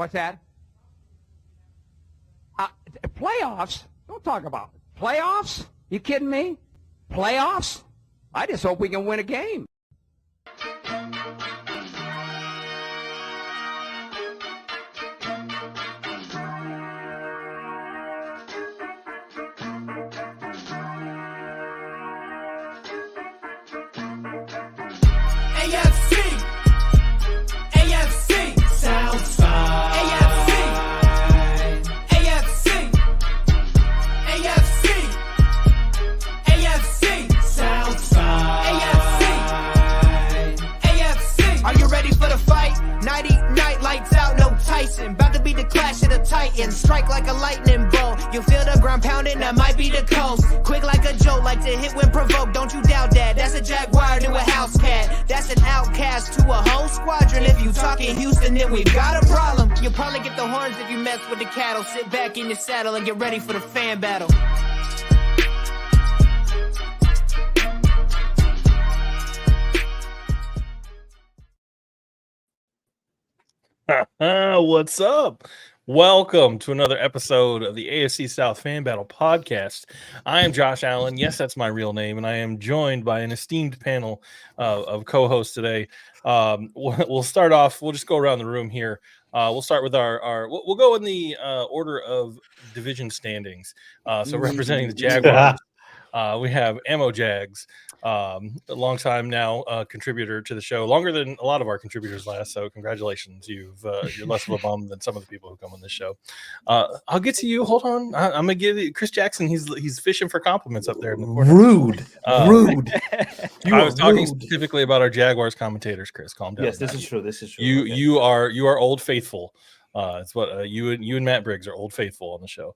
What's that? Playoffs? Don't talk about it. Playoffs? You kidding me? Playoffs? I just hope we can win a game. Strike like a lightning bolt. You feel the ground pounding, that might be the coast. Quick like a joke, like to hit when provoked. Don't you doubt that. That's a jaguar to a house cat. That's an outcast to a whole squadron. If you talking Houston, then we've got a problem. You'll probably get the horns if you mess with the cattle. Sit back in your saddle and get ready for the fan battle. What's up? Welcome to another episode of the AFC South Fan Battle Podcast. I am Josh Allen. Yes, that's my real name, and I am joined by an esteemed panel of co-hosts today. We'll start off. We'll just go around the room here. We'll start with we'll go in the order of division standings. So representing the Jaguars, we have Ammo Jags. A long time now contributor to the show, longer than a lot of our contributors last. So congratulations, you're less of a bum than some of the people who come on this show. I'll get to you. Hold on, I'm gonna give you Chris Jackson. He's fishing for compliments up there in the corner. Rude. I was talking specifically about our Jaguars commentators. Chris, calm down. Yes, this is true. You are old faithful. It's what you and Matt Briggs are old faithful on the show.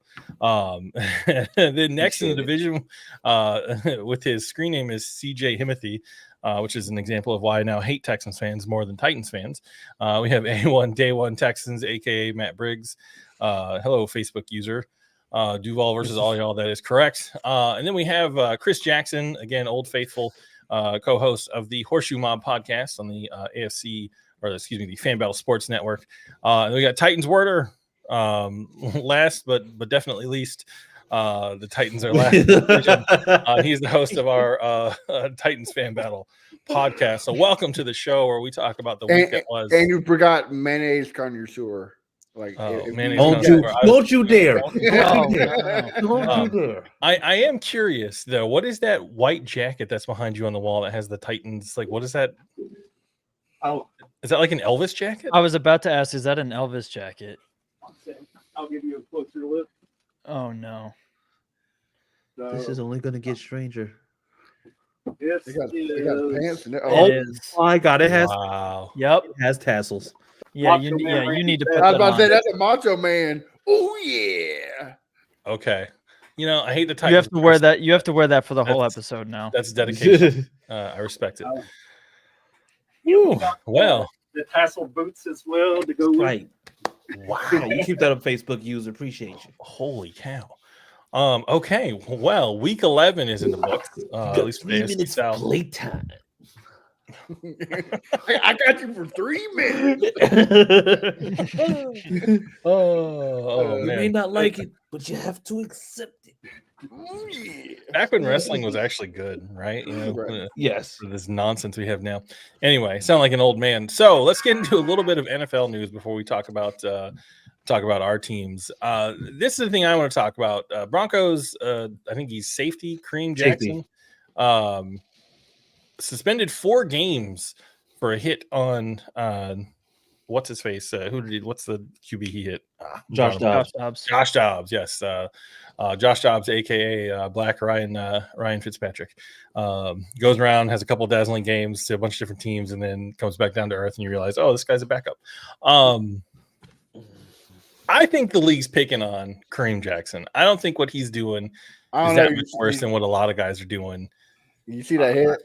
Then next in the division, with his screen name is CJ Himothy, which is an example of why I now hate Texans fans more than Titans fans. We have A1 Day One Texans, aka Matt Briggs. Hello, Facebook user. Duval versus all y'all. That is correct. And then we have Chris Jackson, again, old faithful, co-host of the Horseshoe Mob podcast on the the Fan Battle Sports Network. And we got Titans Werder, last but definitely least. The Titans are last. He's the host of our Titans Fan Battle podcast. So welcome to the show where we talk about the week that was. And you forgot mayonnaise connoisseur. Don't you dare! Don't you dare! I am curious though. What is that white jacket that's behind you on the wall that has the Titans? Like, what is that? Oh, is that like an Elvis jacket? I was about to ask, is that an Elvis jacket? I'll give you a closer look. Oh no. This is only going to get stranger. Yes, They got pants in there. Oh, It is. my God! It has. Wow. Yep. It has tassels. Yeah, Macho you Man need to put I was that about to say on. that's a Macho Man. Oh yeah. Okay. You know, I hate the Titans. You have to wear that. You have to wear that for the whole episode now. That's dedication. I respect it. Whew. Well, the tassel boots as well to go with. Right. Wow. You keep that up, Facebook user. Appreciate you. holy cow. Okay. Well, week 11 is in the books. At least for the AFC South. Playtime. I got you for 3 minutes. Oh You may man. not like it, but you have to accept it. Oh, yeah. Back when wrestling was actually good, right? You know, Right. Yes. for this nonsense we have now. Anyway, sound like an old man. So let's get into a little bit of NFL news before we talk about our teams. This is the thing I want to talk about. Broncos. I think he's safety Kareem Jackson. Suspended 4 games for a hit on what's his face? What's the QB he hit? Josh Dobbs. Josh Dobbs, yes. Josh Dobbs, aka Black Ryan Fitzpatrick, goes around, has a couple of dazzling games to a bunch of different teams, and then comes back down to earth, and you realize, oh, this guy's a backup. I think the league's picking on Kareem Jackson. I don't think what he's doing is that much worse than what a lot of guys are doing. You see that hit?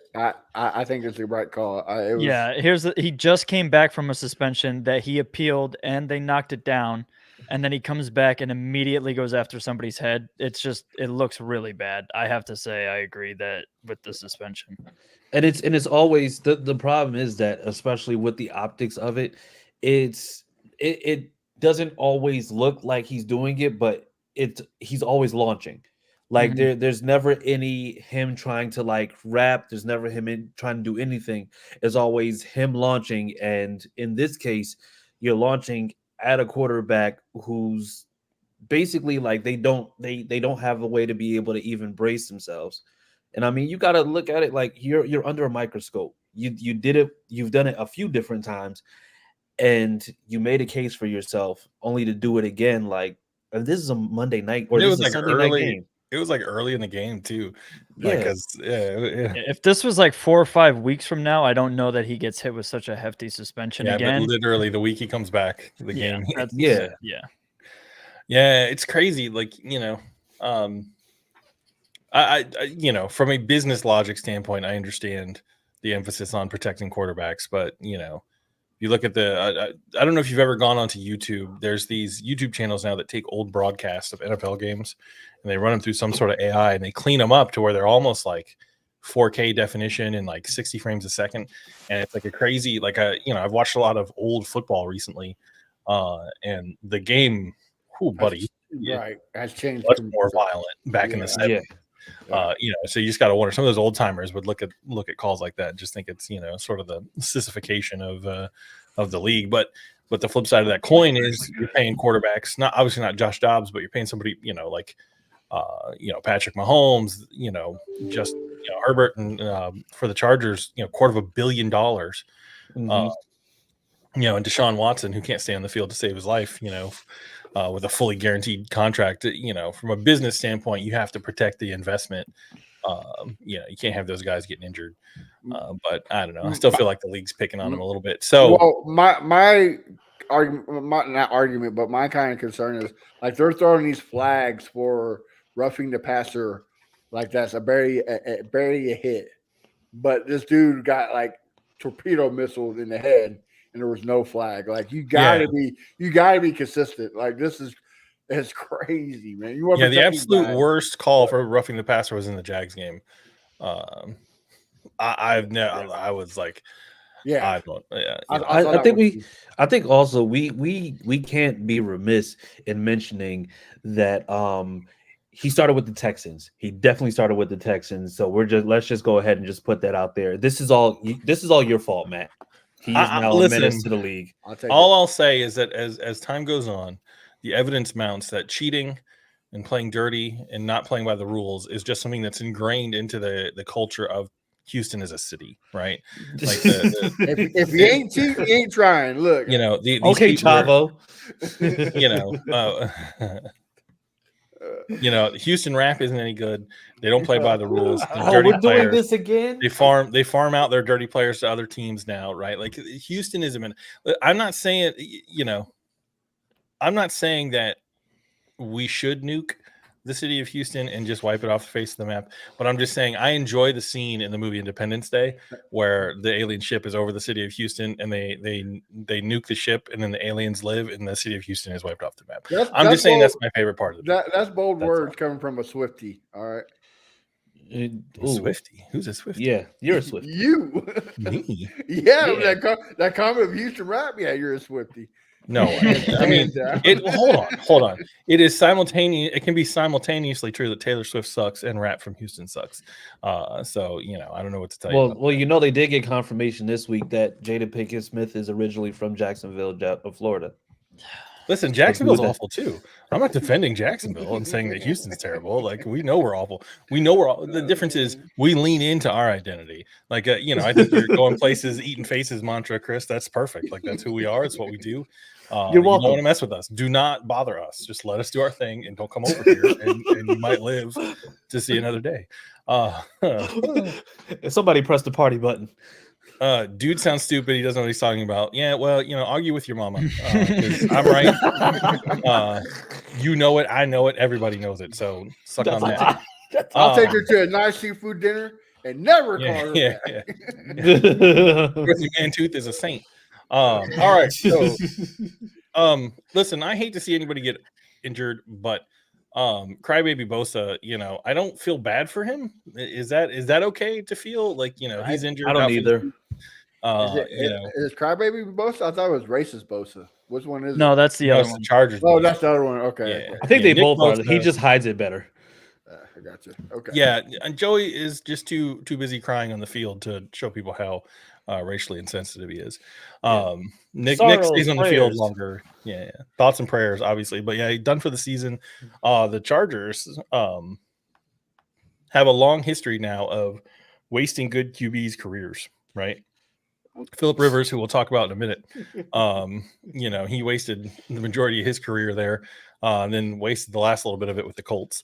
I think it's the right call. He just came back from a suspension that he appealed and they knocked it down, and then he comes back and immediately goes after somebody's head. It looks really bad. I have to say, I agree that with the suspension. And it's always the problem is that, especially with the optics of it, it doesn't always look like he's doing it, but he's always launching. Like there's never him trying to like rap. There's never him trying to do anything. It's always him launching. And in this case, you're launching at a quarterback who's basically like they don't have a way to be able to even brace themselves. And I mean, you got to look at it like you're under a microscope. You did it. You've done it a few different times, and you made a case for yourself, only to do it again. Like this is a Monday night, or this is a Sunday night game. It was like early in the game too. Because if this was like 4 or 5 weeks from now, I don't know that he gets hit with such a hefty suspension again. But literally the week he comes back, the game. It's crazy. Like, I from a business logic standpoint, I understand the emphasis on protecting quarterbacks, but you look at I don't know if you've ever gone onto YouTube. There's these YouTube channels now that take old broadcasts of NFL games and they run them through some sort of AI and they clean them up to where they're almost like 4K definition and like 60 frames a second. And it's like a crazy, like I've watched a lot of old football recently, and the game, has changed. Much more violent back in the 70s. So you just got to wonder. Some of those old timers would look at calls like that and just think it's sort of the sissification of the league. But the flip side of that coin is you're paying quarterbacks, obviously not Josh Dobbs, but you're paying somebody like Patrick Mahomes, Herbert and for the Chargers, $250 million. And Deshaun Watson, who can't stay on the field to save his life, with a fully guaranteed contract. From a business standpoint, you have to protect the investment. You can't have those guys getting injured. But I don't know. I still feel like the league's picking on them a little bit. So, my argument, not argument, but my kind of concern is like they're throwing these flags for roughing the passer, like that's a barely a hit. But this dude got like torpedo missiles in the head, and there was no flag. Like you gotta be consistent. Like it's crazy, man. The absolute worst call for roughing the passer was in the Jags game. I was like, I think also we can't be remiss in mentioning that he started with the Texans. He definitely started with the Texans. So let's just go ahead and just put that out there. This is all your fault, Matt. He is now a menace to the league. I'll say is that as time goes on, the evidence mounts that cheating and playing dirty and not playing by the rules is just something that's ingrained into the culture of Houston as a city, right? Like if you ain't cheating, you ain't trying. Look, okay, Chavo. Houston rap isn't any good. They don't play by the rules. We're doing this again. They farm out their dirty players to other teams now, right? Like Houston is I'm not saying, I'm not saying that we should nuke the city of Houston and just wipe it off the face of the map, but I'm just saying I enjoy the scene in the movie Independence Day where the alien ship is over the city of Houston and they nuke the ship and then the aliens live and the city of Houston is wiped off the map. I'm just saying that's my favorite part of it. That's bold words coming from a Swiftie. All right. Swiftie? Who's a Swiftie? Yeah, you're a Swiftie. You. Me? Yeah. That comment of Houston rap. Yeah, you're a Swiftie. No, I mean, hold on. It is simultaneous. It can be simultaneously true that Taylor Swift sucks and rap from Houston sucks. So I don't know what to tell you. Well, they did get confirmation this week that Jada Pinkett Smith is originally from Jacksonville, Florida. Listen, Jacksonville's awful too. I'm not defending Jacksonville and saying that Houston's terrible. Like we know we're awful. We know the difference is we lean into our identity. Like I think you're going places, eating faces mantra, Chris. That's perfect. Like that's who we are. It's what we do. You're welcome. You don't want to mess with us. Do not bother us. Just let us do our thing and don't come over here. and you might live to see another day. Somebody press the party button. Dude sounds stupid. He doesn't know what he's talking about. Yeah, well, argue with your mama. 'Cause I'm right. You know it. I know it. Everybody knows it. So suck on that. I'll take her to a nice seafood dinner and never call her back. Grizzly Mantooth is a saint. All right. So, listen, I hate to see anybody get injured, but Crybaby Bosa, I don't feel bad for him. Is that okay to feel like he's injured? I don't either. Is Crybaby Bosa? I thought it was racist Bosa. Which one is No, it? that's the No, other it's one. the Chargers. Oh, Bosa. that's the other one. Okay. Yeah. I think Yeah, they Nick both are. He Bosa- just hides it better. I got you. Okay. Yeah, and Joey is just too busy crying on the field to show people how racially insensitive he is. Nick stays on the field longer. Yeah, thoughts and prayers, obviously, but yeah, he's done for the season. The Chargers have a long history now of wasting good QBs' careers, right? Phillip Rivers, who we'll talk about in a minute, he wasted the majority of his career there, and then wasted the last little bit of it with the Colts.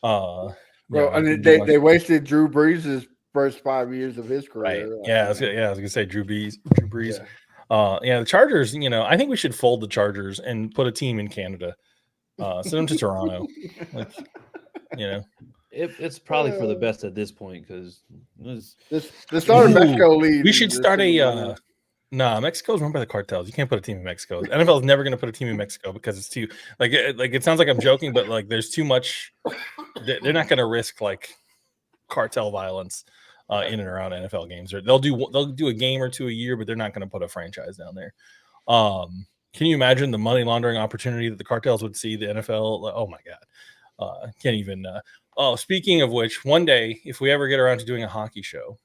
Well, they wasted Drew Brees' first 5 years of his career. Right. Yeah, I was gonna say Drew Brees. The Chargers. I think we should fold the Chargers and put a team in Canada. Send them to Toronto. It's probably for the best at this point because the start of Mexico League. We should start a. Mexico's run by the cartels. You can't put a team in Mexico. The NFL is never going to put a team in Mexico because it's too it sounds like I'm joking, but like there's too much. They're not going to risk like cartel violence in and around NFL games. Or they'll do a game or two a year, but they're not going to put a franchise down there. Can you imagine the money laundering opportunity that the cartels would see the NFL? Oh my God, can't even. Speaking of which, one day if we ever get around to doing a hockey show,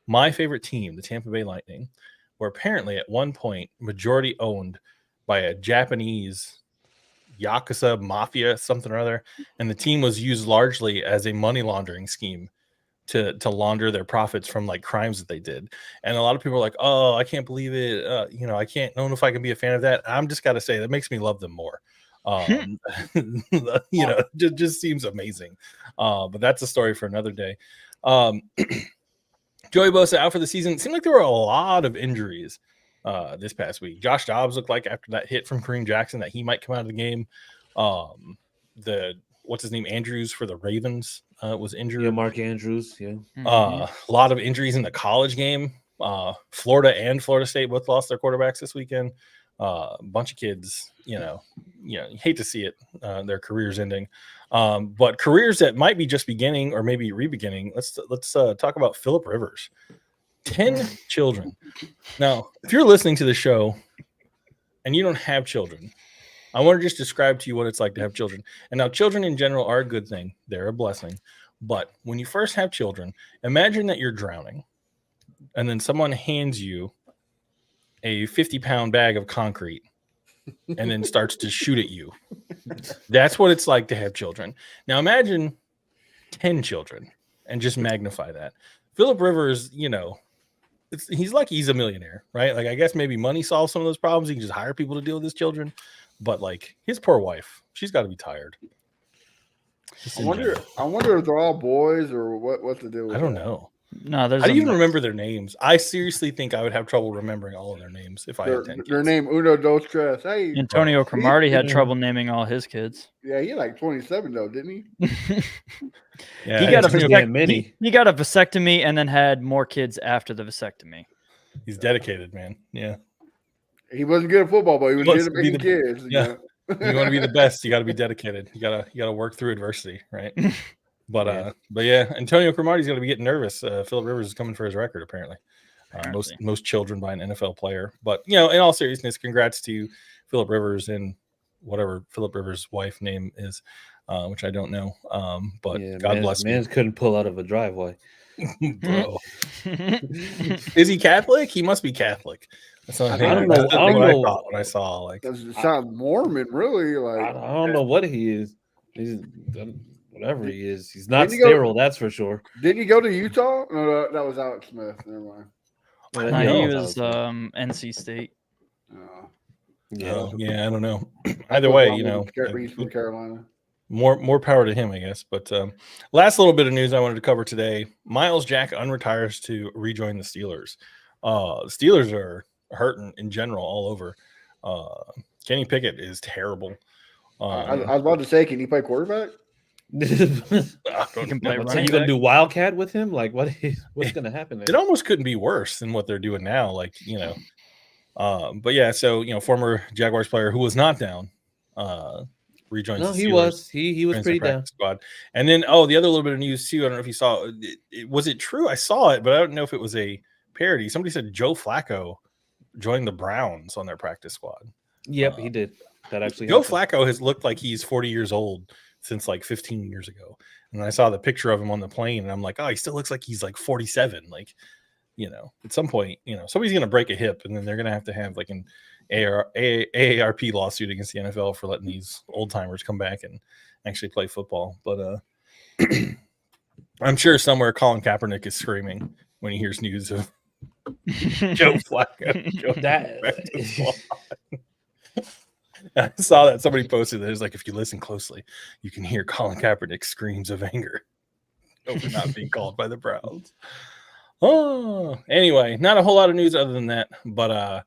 my favorite team, the Tampa Bay Lightning, were apparently at one point majority owned by a Japanese Yakuza mafia, something or other, and the team was used largely as a money laundering scheme to launder their profits from like crimes that they did. And a lot of people are like, "Oh, I can't believe it. I can't know if I can be a fan of that." I'm just got to say that makes me love them more. Just seems amazing. But that's a story for another day. Joey Bosa out for the season. It seemed like there were a lot of injuries this past week. Josh Dobbs looked like after that hit from Kareem Jackson that he might come out of the game. What's his name? Andrews for the Ravens was injured. Yeah, Mark Andrews. Yeah. A lot of injuries in the college game. Florida and Florida State both lost their quarterbacks this weekend. A bunch of kids, you hate to see it, their careers ending. But careers that might be just beginning or maybe re-beginning. Let's talk about Phillip Rivers. 10 children. Now, if you're listening to the show and you don't have children, I want to just describe to you what it's like to have children. And now children in general are a good thing. They're a blessing. But when you first have children, imagine that you're drowning and then someone hands you a 50-pound bag of concrete and then starts to shoot at you. That's what it's like to have children. Now imagine 10 children and just magnify that. Phillip Rivers, he's lucky he's a millionaire, right? Like I guess maybe money solves some of those problems. He can just hire people to deal with his children. But like his poor wife, she's got to be tired. I wonder if they're all boys or what to do with I don't know. No, there's. I don't even remember their names. I seriously think I would have trouble remembering all of their names if I had 10 kids. Their name Uno Dos Tres. Hey, Antonio Cromartie had trouble naming all his kids. Yeah, he like 27 though, didn't he? Yeah, he got a vasectomy and then had more kids after the vasectomy. He's dedicated, man. Yeah. He wasn't good at football, but he was good at making kids. Yeah. You want to be the best, you got to be dedicated. You gotta work through adversity, right? But yeah, Antonio Cromartie's going to be getting nervous. Phillip Rivers is coming for his record, apparently. Most children by an NFL player. But in all seriousness, congrats to Phillip Rivers and whatever Phillip Rivers' wife name is, which I don't know. But yeah, God bless him. Man couldn't pull out of a driveway. Bro. Is he Catholic? He must be Catholic. That's I don't know. I don't know what I saw. Like, does it sound Mormon? Really? Like, I don't know what he is. He's whatever he is. He's not sterile. That's for sure. Didn't he go to Utah? No, that was Alex Smith. Never mind. No, he was NC State. Yeah, I don't know. Either way, he's from Carolina. More power to him, I guess. But last little bit of news I wanted to cover today: Miles Jack unretires to rejoin the Steelers. The Steelers are hurting in general all over. Kenny Pickett is terrible. I was about to say, can he play quarterback? So you gonna do Wildcat with him? Like what's gonna happen there? It almost couldn't be worse than what they're doing now. Like but yeah. So former Jaguars player who was not down rejoins. No, the he Steelers, he was pretty down. Squad. And then the other little bit of news too. I don't know if you saw. Was it true? I saw it, but I don't know if it was a parody. Somebody said Joe Flacco joined the Browns on their practice squad. Yep, he did. That actually Joe happened. Flacco has looked like he's 40 years old since like 15 years ago. And I saw the picture of him on the plane and I'm like, oh, he still looks like he's like 47. Like, at some point, somebody's going to break a hip and then they're going to have like an AARP lawsuit against the NFL for letting these old timers come back and actually play football. But I'm sure somewhere Colin Kaepernick is screaming when he hears news of Joe Flacco. I saw that somebody posted that. It was like, if you listen closely, you can hear Colin Kaepernick screams of anger over not being called by the Browns. Oh, anyway, not a whole lot of news other than that. But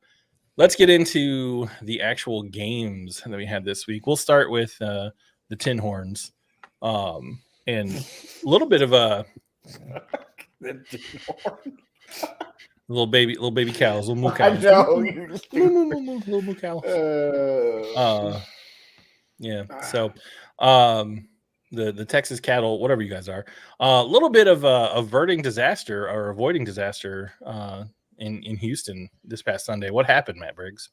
let's get into the actual games that we had this week. We'll start with the Tin Horns, and a little bit of a little baby cows, little moo cows. I know. You're just Little moo cows. Yeah. So, the Texas cattle, whatever you guys are, a little bit of averting disaster or avoiding disaster in Houston this past Sunday. What happened, Matt Briggs?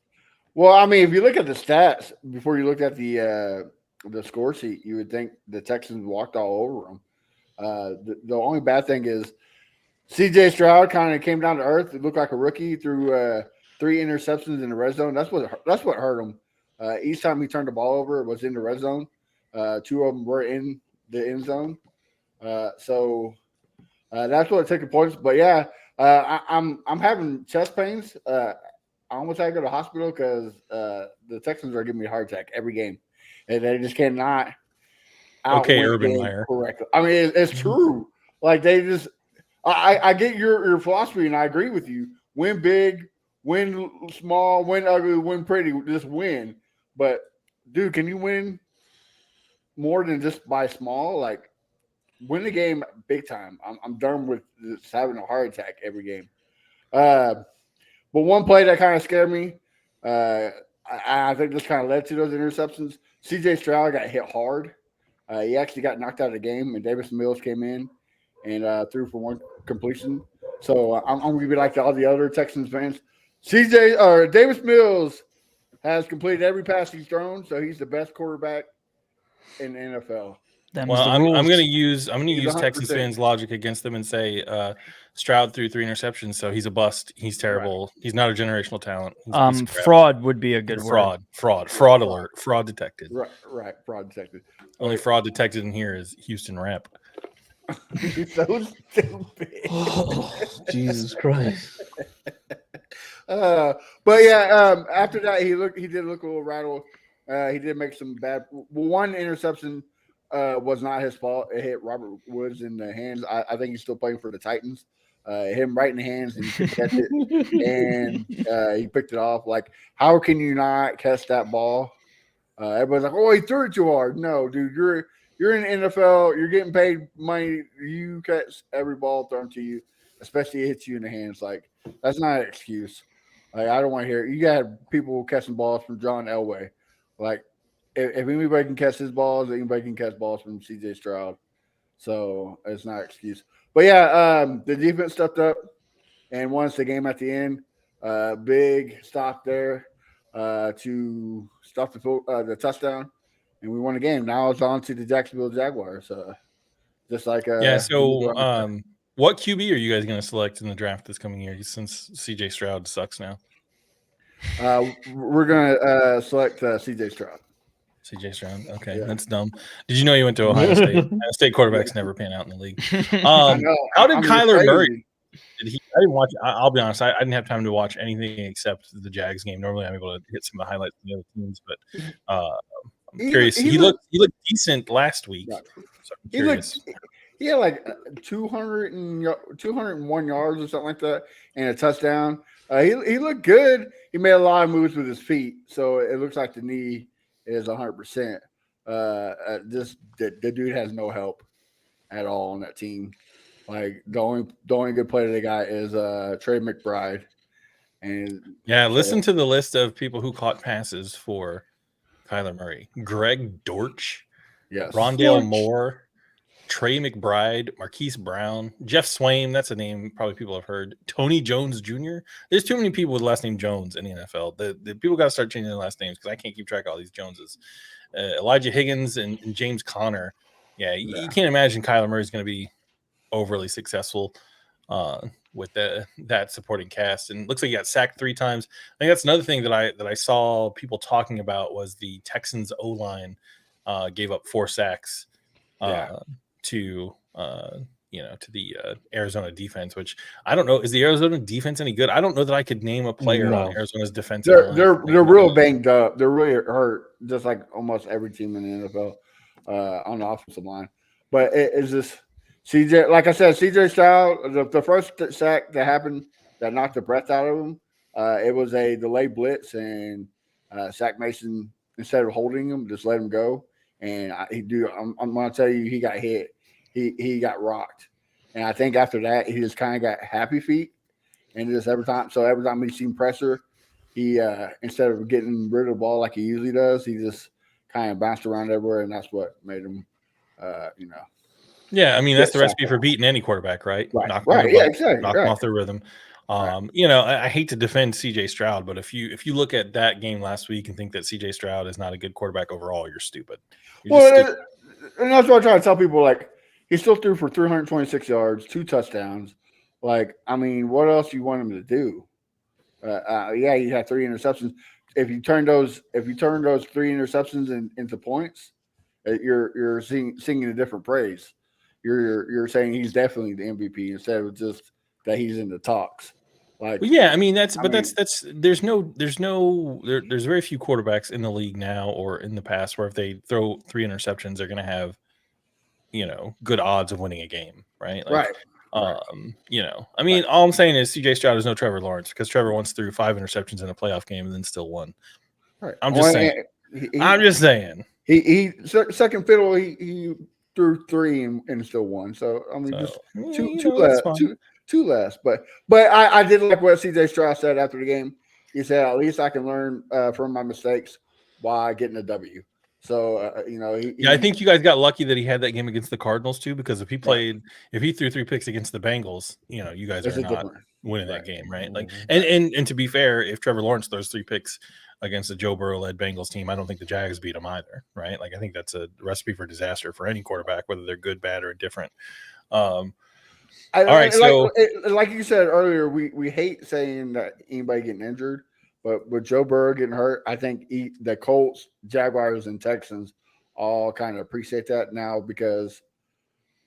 Well, I mean, if you look at the stats before you look at the score sheet, you would think the Texans walked all over them. The only bad thing is C.J. Stroud kind of came down to earth. It looked like a rookie, threw 3 interceptions in the red zone. That's what hurt him. Each time he turned the ball over, it was in the red zone. 2 of them were in the end zone. So that's what took the points. But yeah, I'm having chest pains. I almost had to go to the hospital because the Texans are giving me a heart attack every game, and they just cannot. Okay, Urban Meyer. Correctly. I mean, it's true. Like they just. I get your philosophy, and I agree with you. Win big, win small, win ugly, win pretty. Just win. But dude, can you win more than just by small? Like win the game big time. I'm done with just having a heart attack every game. But one play that kind of scared me. I think this kind of led to those interceptions. C.J. Stroud got hit hard. He actually got knocked out of the game, and Davis Mills came in and threw for 1 completion. So I'm going to be like all the other Texans fans. Davis Mills has completed every pass he's thrown, so he's the best quarterback in the NFL. Well, I'm going to use Texans fans' logic against them and say Stroud threw 3 interceptions, so he's a bust. He's terrible. Right. He's not a generational talent. Fraud would be a good word. Fraud alert. Fraud detected. Right. Fraud detected. Only fraud detected in here is Houston rap. He's so stupid. Oh, Jesus Christ. But yeah, after that he did look a little rattled. He did make some bad. One interception was not his fault. It hit Robert Woods in the hands. I think he's still playing for the Titans. Hit him right in the hands, and he could catch it, and he picked it off. Like, how can you not catch that ball? Everybody's like, "Oh, he threw it too hard." No, dude, you're in the NFL. You're getting paid money. You catch every ball thrown to you, especially it hits you in the hands. Like, that's not an excuse. Like, I don't want to hear it. You got people catching balls from John Elway. Like, if anybody can catch his balls, anybody can catch balls from C.J. Stroud. So it's not an excuse. But yeah, the defense stepped up and won us the game at the end. Big stop there to stop the touchdown. And we won the game. Now it's on to the Jacksonville Jaguars. Just like So what QB are you guys going to select in the draft this coming year? Since CJ Stroud sucks now. We're going to select CJ Stroud. CJ Stroud. Okay, Yeah. That's dumb. Did you know you went to Ohio State? Ohio State quarterbacks never pan out in the league. How did Kyler Murray? I didn't watch. I'll be honest. I didn't have time to watch anything except the Jags game. Normally, I'm able to hit some of the highlights of the other teams, but I'm curious. He looked decent last week. Right. So I'm curious. He had like 201 yards or something like that, and a touchdown. He looked good. He made a lot of moves with his feet, so it looks like the knee is 100%. The dude has no help at all on that team. Like the only good player they got is Trey McBride. And listen to the list of people who caught passes for Kyler Murray: Greg Dortch, yes, Rondale Moore, Trey McBride, Marquise Brown, Jeff Swaim. That's a name probably people have heard. Tony Jones Jr. There's too many people with the last name Jones in the NFL. The people got to start changing their last names because I can't keep track of all these Joneses. Elijah Higgins and James Conner. Yeah, you can't imagine Kyler Murray's going to be overly successful with that supporting cast. And it looks like he got sacked 3 times. I think that's another thing that I saw people talking about was the Texans O-line gave up 4 sacks to the Arizona defense, which I don't know. Is the Arizona defense any good? I don't know that I could name a player on Arizona's defense. They're real banged up. They're really hurt, just like almost every team in the NFL on the offensive line. But it's just CJ. Like I said, CJ Stroud. The first sack that happened that knocked the breath out of him. It was a delayed blitz, and Zach Mason, instead of holding him, just let him go. And I'm going to tell you, he got hit. He got rocked. And I think after that, he just kind of got happy feet. And just every time he seen pressure, he instead of getting rid of the ball like he usually does, he just kind of bounced around everywhere. And that's what made him, Yeah, I mean, that's the recipe for beating any quarterback, right? Knock them off their rhythm. I hate to defend CJ Stroud, but if you look at that game last week and think that CJ Stroud is not a good quarterback overall, you're stupid. And that's what I try to tell people. Like, he still threw for 326 yards, 2 touchdowns. Like, I mean, what else do you want him to do? He had 3 interceptions. If you turn those 3 interceptions into points, you're singing a different praise. You're saying he's definitely the MVP instead of just that he's in the talks. Like, well, yeah, I mean there's very few quarterbacks in the league now or in the past where if they throw 3 interceptions, they're going to have, good odds of winning a game, right? Like, I mean, all I'm saying is CJ Stroud is no Trevor Lawrence because Trevor once threw 5 interceptions in a playoff game and then still won. Right. I'm just saying. He second fiddle. He threw 3 and still won. So I mean, just two less. But I did like what CJ Stroud said after the game. He said, "At least I can learn from my mistakes while getting a W." So I think you guys got lucky that he had that game against the Cardinals too, because if he threw 3 picks against the Bengals, you guys are not winning that game, right? Like, and to be fair, if Trevor Lawrence throws 3 picks against the Joe Burrow-led Bengals team, I don't think the Jags beat them either, right? Like, I think that's a recipe for disaster for any quarterback, whether they're good, bad, or indifferent. All right, so like you said earlier, we hate saying that anybody getting injured, but with Joe Burrow getting hurt, I think the Colts, Jaguars, and Texans all kind of appreciate that now because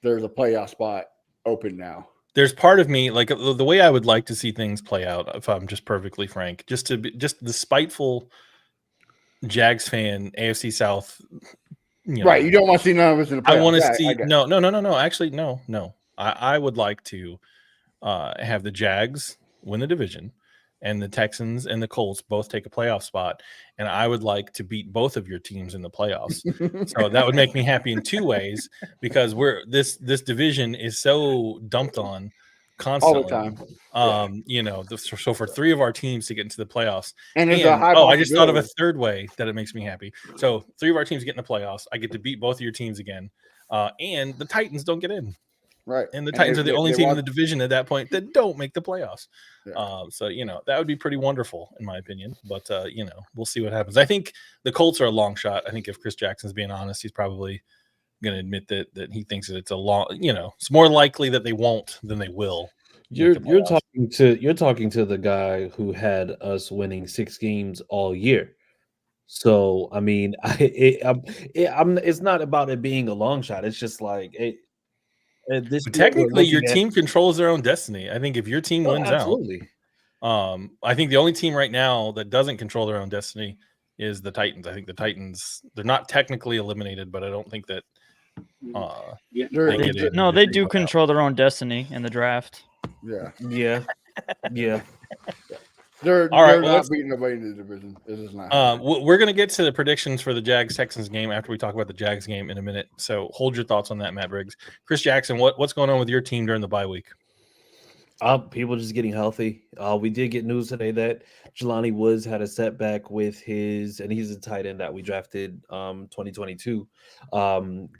there's a playoff spot open now. There's part of me, like the way I would like to see things play out, if I'm just perfectly frank, just the spiteful Jags fan, AFC South. Right. You don't want to see none of us in the playoffs. I want to see no. Actually, no. I would like to have the Jags win the division and the Texans and the Colts both take a playoff spot. And I would like to beat both of your teams in the playoffs. So that would make me happy in 2 ways because this division is so dumped on constantly. All the time. So for 3 of our teams to get into the playoffs. And I just thought of a third way that it makes me happy. So 3 of our teams get in the playoffs. I get to beat both of your teams again. And the Titans don't get in. Right. And the Titans are the only team in the division at that point that don't make the playoffs. Yeah. So, that would be pretty wonderful in my opinion. But, we'll see what happens. I think the Colts are a long shot. I think if Chris Jackson's being honest, he's probably going to admit that he thinks that it's a long, it's more likely that they won't than they will. You're talking to the guy who had us winning 6 games all year. So, I mean, it's not about it being a long shot. It's just like technically, your team controls their own destiny. I think if your team wins absolutely. out, I think the only team right now that doesn't control their own destiny is the Titans. I think the Titans, they're not technically eliminated, but I don't think that. They do control their own destiny in the draft. Yeah. All right, not beating nobody in the division. This is not. We're going to get to the predictions for the Jags-Texans game after we talk about the Jags game in a minute. So hold your thoughts on that, Matt Briggs. Chris Jackson, what's going on with your team during the bye week? People just getting healthy. We did get news today that Jelani Woods had a setback with and he's a tight end that we drafted 2022.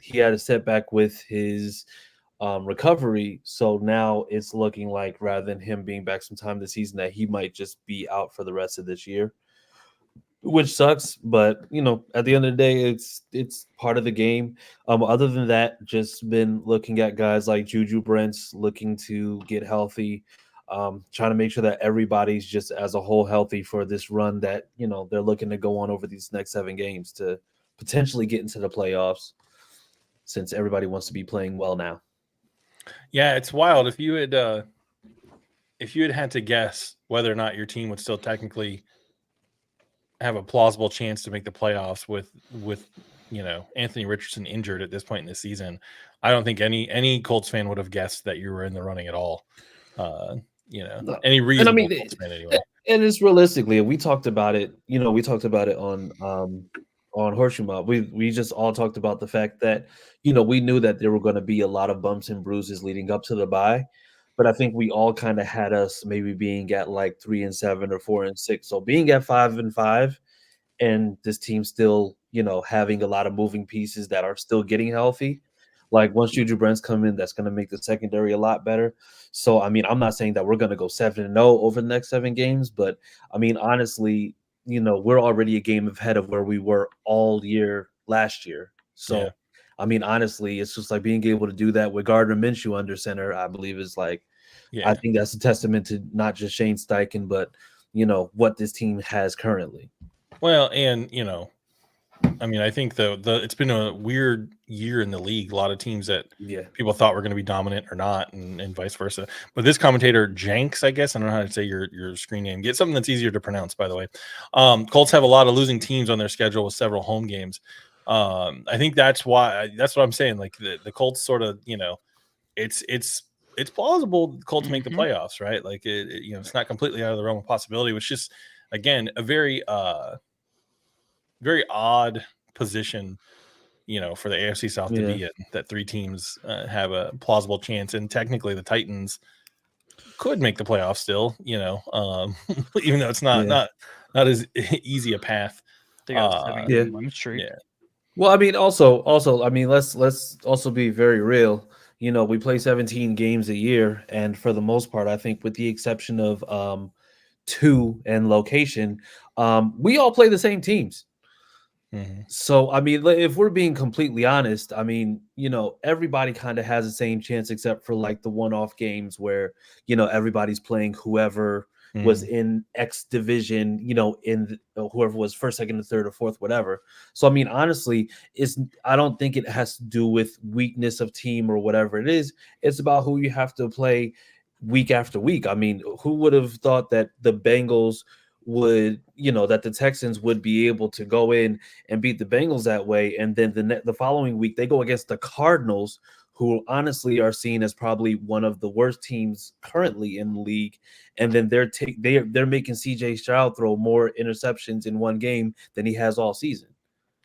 He had a setback with his recovery. So now it's looking like rather than him being back sometime this season, that he might just be out for the rest of this year, which sucks. But at the end of the day, it's part of the game. Other than that, just been looking at guys like Juju Brents looking to get healthy, trying to make sure that everybody's just as a whole healthy for this run that they're looking to go on over these next 7 games to potentially get into the playoffs, since everybody wants to be playing well now. Yeah, it's wild. If you had had to guess whether or not your team would still technically have a plausible chance to make the playoffs with Anthony Richardson injured at this point in the season, I don't think any Colts fan would have guessed that you were in the running at all. Any reasonable Colts fan anyway. And it's realistically, we talked about it. We talked about it on Horseshoe Mob. We just all talked about the fact that we knew that there were going to be a lot of bumps and bruises leading up to the bye, but I think we all kind of had us maybe being at like 3-7 or 4-6. So being at 5-5, and this team still having a lot of moving pieces that are still getting healthy. Like once Juju Brents come in, that's going to make the secondary a lot better. So I mean, I'm not saying that we're going to go 7-0 over the next 7 games, but I mean, honestly, we're already a game ahead of where we were all year last year. So, yeah. I mean, honestly, it's just like being able to do that with Gardner Minshew under center, I believe is like, I think that's a testament to not just Shane Steichen, but, what this team has currently. Well, and, I mean, I think it's been a weird year in the league. A lot of teams that people thought were going to be dominant or not, and vice versa. But this commentator, Jenks, I guess, I don't know how to say your screen name. Get something that's easier to pronounce, by the way. Colts have a lot of losing teams on their schedule with several home games. I think that's what I'm saying. Like the Colts sort of, it's plausible the Colts make the playoffs, right? Like it's not completely out of the realm of possibility, which is again a very odd position, for the AFC South to be in, that 3 teams have a plausible chance. And technically the Titans could make the playoffs still, even though it's not as easy a path. They got 7-game streak. Yeah. Well, I mean, also, I mean, let's also be very real. We play 17 games a year, and for the most part, I think with the exception of 2 and location, we all play the same teams. Mm-hmm. So, I mean, if we're being completely honest, I mean, everybody kind of has the same chance except for like the one-off games where, everybody's playing whoever was in X division, in whoever was first, second, and third, or fourth, whatever. So, I mean, honestly, I don't think it has to do with weakness of team or whatever it is. It's about who you have to play week after week. I mean, who would have thought that the Bengals would, that the Texans would be able to go in and beat the Bengals that way, and then the following week they go against the Cardinals, who honestly are seen as probably one of the worst teams currently in the league, and then they're making CJ Stroud throw more interceptions in one game than he has all season.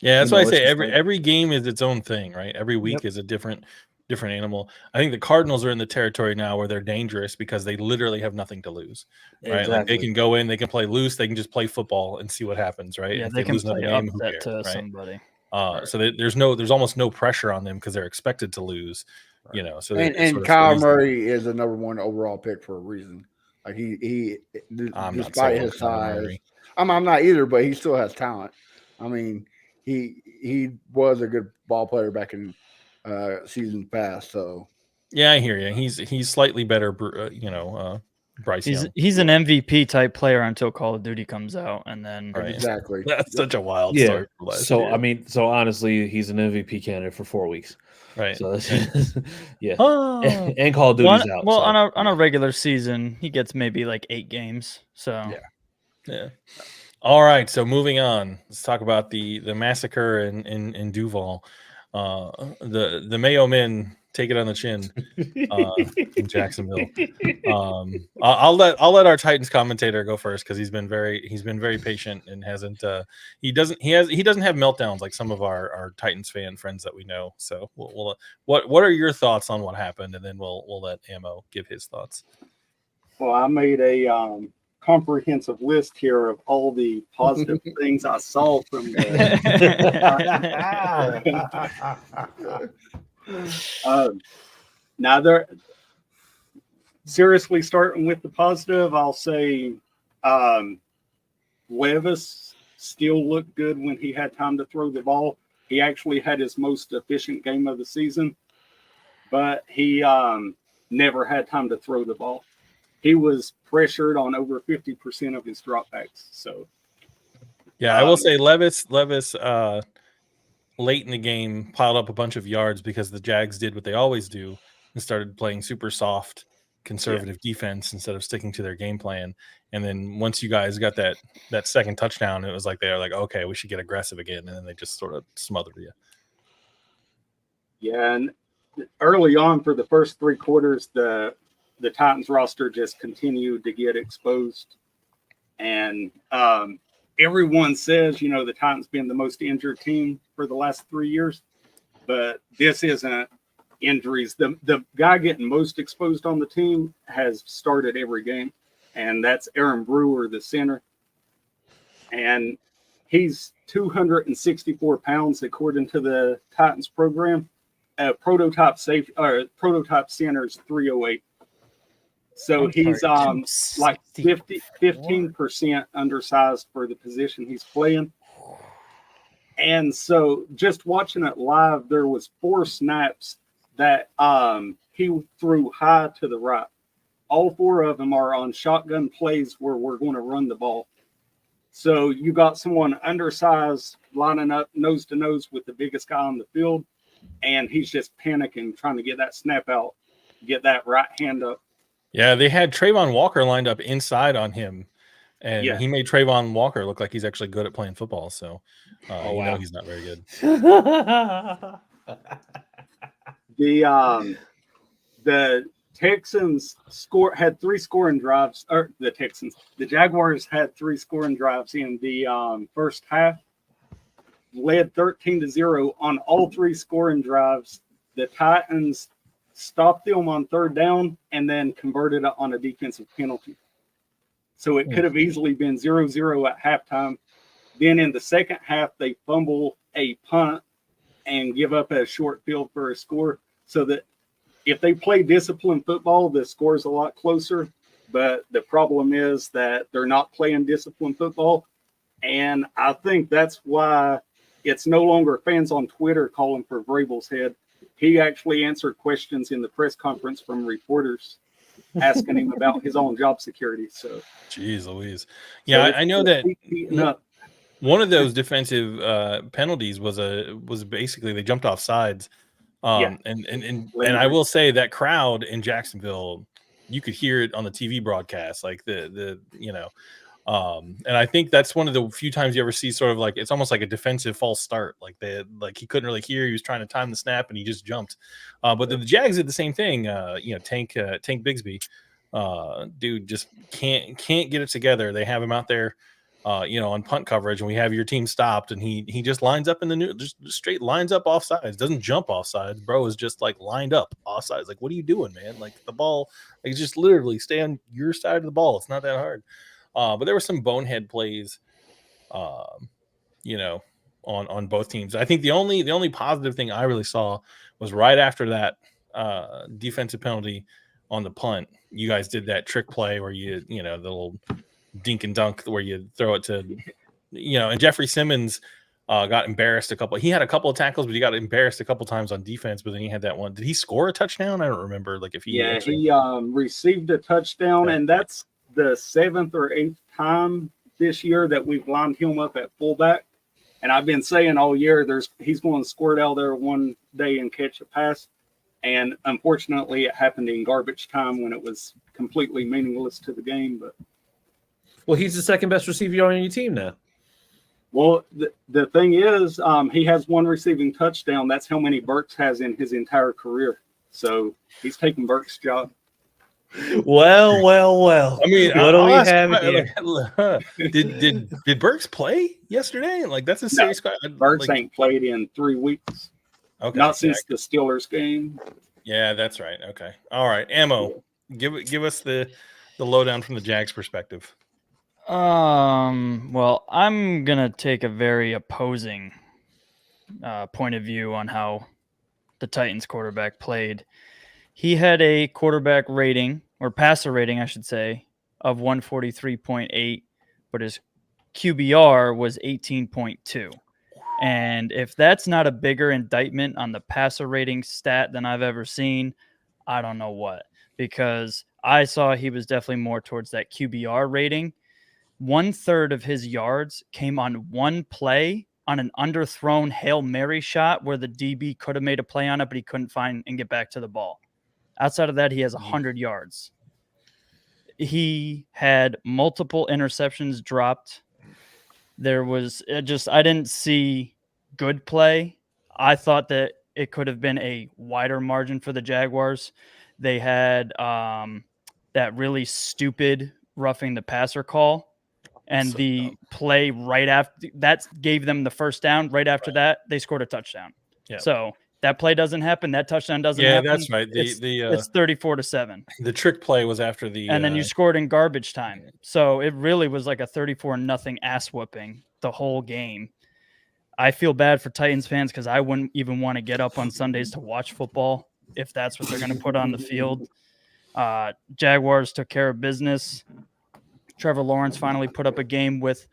Yeah, that's why I say every game is its own thing, right? Every week is a different animal. I think the Cardinals are in the territory now where they're dangerous because they literally have nothing to lose, right? Exactly. Like they can go in, they can play loose, they can just play football and see what happens, right? Yeah, if they can lose play another game, upset to somebody. So there's almost no pressure on them because they're expected to lose, So and Kyle Murray is the number 1 overall pick for a reason. Like he despite his size, I'm not either, but he still has talent. I mean, he was a good ball player back in seasons past. So yeah, I hear you. He's slightly better, Bryce. He's an MVP type player until Call of Duty comes out, and then exactly that's such a wild start. So year. I mean, so honestly, he's an MVP candidate for 4 weeks. Right. So and Call of Duty's out. Well, on a regular season, he gets maybe like 8 games. So yeah. All right. So moving on, let's talk about the massacre in Duval. The Mayo men take it on the chin in Jacksonville. I'll let our Titans commentator go first because he's been very patient and hasn't he doesn't have meltdowns like some of our Titans fan friends that we know. So we'll what are your thoughts on what happened, and then we'll let Ammo give his thoughts. Well, I made a comprehensive list here of all the positive things I saw from the. Now, seriously, starting with the positive, I'll say Levis still looked good when he had time to throw the ball. He actually had his most efficient game of the season, but he never had time to throw the ball. He was pressured on over 50% of his dropbacks. So, yeah, I will say Levis late in the game piled up a bunch of yards because the Jags did what they always do and started playing super soft, conservative defense instead of sticking to their game plan. And then once you guys got that second touchdown, it was like they were like, okay, we should get aggressive again, and then they just sort of smothered you. Yeah, and early on for the first 3 quarters, the Titans roster just continued to get exposed. And everyone says, you know, the Titans been the most injured team for the last 3 years, but this isn't injuries. The guy getting most exposed on the team has started every game, and that's Aaron Brewer, the center. And he's 264 pounds, according to the Titans program. Prototype center is 308. So he's like 15% undersized for the position he's playing. And so just watching it live, there was 4 snaps that he threw high to the right. All 4 of them are on shotgun plays where we're going to run the ball. So you got someone undersized lining up nose to nose with the biggest guy on the field, and he's just panicking, trying to get that snap out, get that right hand up. Yeah, they had Trayvon Walker lined up inside on him, and he made Trayvon Walker look like he's actually good at playing football. So, you know he's not very good. The Texans had 3 scoring drives, or the Jaguars had 3 scoring drives in the first half, led 13-0 on all 3 scoring drives. The Titans stopped them on 3rd down and then converted it on a defensive penalty. So it could have easily been 0-0 at halftime. Then in the second half, they fumble a punt and give up a short field for a score, so that if they play disciplined football, the score is a lot closer. But the problem is that they're not playing disciplined football. And I think that's why it's no longer fans on Twitter calling for Vrabel's head. He actually answered questions in the press conference from reporters asking him about his own job security. So, jeez Louise. Yeah, I know that one of those defensive penalties was basically they jumped off sides. And I will say that crowd in Jacksonville, you could hear it on the TV broadcast, like and I think that's one of the few times you ever see sort of like it's almost like a defensive false start, like he couldn't really hear, he was trying to time the snap and he just jumped. But the Jags did the same thing. Tank Bigsby, dude, just can't get it together. They have him out there, on punt coverage, and we have your team stopped, and he just lines up in the just straight lines up off sides, doesn't jump off sides. Bro is just like lined up off sides. Like, what are you doing, man? Like the ball, like just literally stay on your side of the ball. It's not that hard. But there were some bonehead plays, on both teams. I think the only positive thing I really saw was right after that defensive penalty on the punt. You guys did that trick play where the little dink and dunk where you throw it to, and Jeffrey Simmons got embarrassed he had a couple of tackles, but he got embarrassed a couple of times on defense, but then he had that one. Did he score a touchdown? I don't remember. Like if he received a touchdown, and that's the 7th or 8th time this year that we've lined him up at fullback. And I've been saying all year he's going to squirt out there one day and catch a pass. And unfortunately it happened in garbage time when it was completely meaningless to the game. But he's the second best receiver on your team now. Well, the thing is, he has 1 receiving touchdown. That's how many Burks has in his entire career. So he's taking Burks' job. Well. I mean, what do we have here? Did Burks play yesterday? Like that's a serious question. Burks ain't played in 3 weeks. Okay, not since the Steelers game. Yeah, that's right. Okay, all right. Ammo, give us the the lowdown from the Jags perspective? Well, I'm gonna take a very opposing point of view on how the Titans quarterback played. He had a quarterback rating, or passer rating, I should say, of 143.8, but his QBR was 18.2. And if that's not a bigger indictment on the passer rating stat than I've ever seen, I don't know what. Because I saw he was definitely more towards that QBR rating. 1/3 of his yards came on one play on an underthrown Hail Mary shot where the DB could have made a play on it, but he couldn't find and get back to the ball. Outside of that, he has 100 yards. He had multiple interceptions dropped. There was I didn't see good play. I thought that it could have been a wider margin for the Jaguars. They had that really stupid roughing the passer call, and the play right after that gave them the first down. Right after that, they scored a touchdown. Yeah. So that play doesn't happen. That touchdown doesn't happen. Yeah, that's right. It's 34-7. The trick play was after the and then you scored in garbage time. So it really was like a 34-0 ass whooping the whole game. I feel bad for Titans fans because I wouldn't even want to get up on Sundays to watch football if that's what they're going to put on the field. Jaguars took care of business. Trevor Lawrence finally put up a game with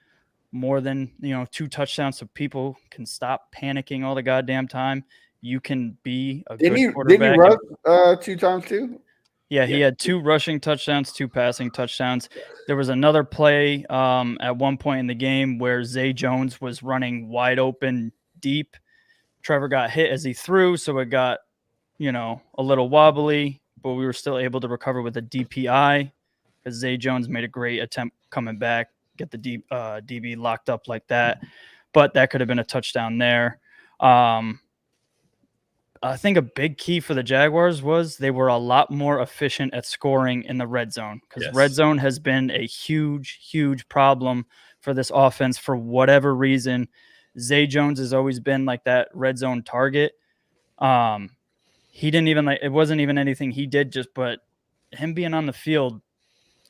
more than 2 touchdowns, so people can stop panicking all the goddamn time. You can be a good quarterback. Didn't he rush 2 times too? Yeah, he had 2 rushing touchdowns, 2 passing touchdowns. There was another play at one point in the game where Zay Jones was running wide open deep. Trevor got hit as he threw, so it got, a little wobbly, but we were still able to recover with a DPI because Zay Jones made a great attempt coming back, get the DB locked up like that. But that could have been a touchdown there. I think a big key for the Jaguars was they were a lot more efficient at scoring in the red zone because red zone has been a huge, huge problem for this offense for whatever reason. Zay Jones has always been like that red zone target. He didn't even it wasn't even anything he did, but him being on the field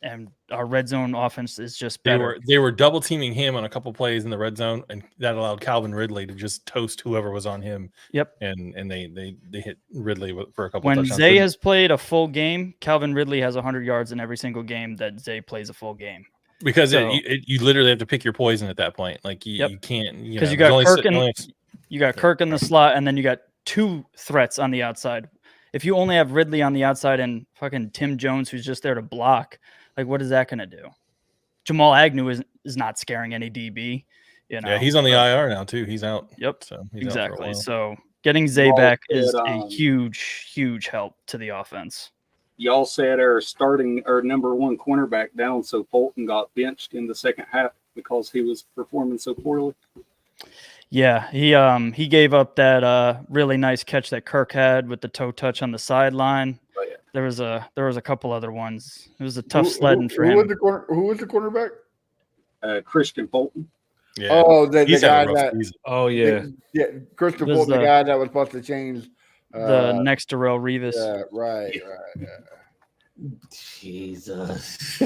and our red zone offense is just better. They were double teaming him on a couple plays in the red zone, and that allowed Calvin Ridley to just toast whoever was on him. Yep. And they hit Ridley for a couple. When touchdowns. Zay has played a full game, Calvin Ridley has 100 yards in every single game that Zay plays a full game. Because you literally have to pick your poison at that point. Like you can't, because you got Kirk in the slot, and then you got 2 threats on the outside. If you only have Ridley on the outside and fucking Tim Jones, who's just there to block, like what is that going to do? Jamal Agnew is not scaring any DB. Yeah, he's on the IR now too. He's out. Yep. So exactly. So getting Zay back is a huge, huge help to the offense. Y'all said our number 1 cornerback down, so Fulton got benched in the second half because he was performing so poorly. Yeah, he gave up that really nice catch that Kirk had with the toe touch on the sideline. Oh, yeah. There was a couple other ones. It was a tough sledding for him. Who was the cornerback? Christian Fulton. Yeah. Oh, the guy that. Season. Oh yeah, Christian Fulton, the guy that was supposed to change the next Darrelle Revis. Yeah, right. Jesus.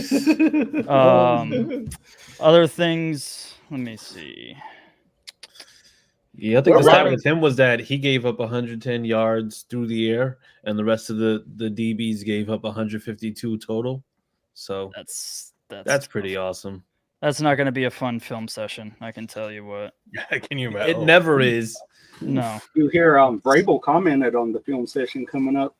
Other things. Let me see. Yeah, I think the stat with him was that he gave up 110 yards through the air, and the rest of the DBs gave up 152 total. So that's pretty awesome. That's not going to be a fun film session, I can tell you what. Can you imagine? It never is. No. You hear Vrabel commented on the film session coming up.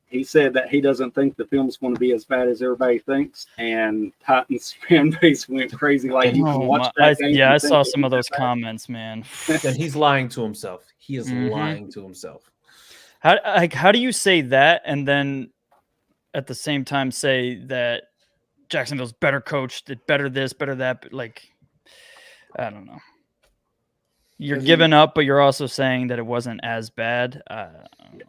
He said that he doesn't think the film's going to be as bad as everybody thinks, and Titans fan base went crazy. Like you can watch that. I saw some of those comments, man. And he's lying to himself. He is lying to himself. How do you say that and then at the same time say that Jacksonville's better coached, better this, better that? Like, I don't know. You're giving up, but you're also saying that it wasn't as bad. I don't know.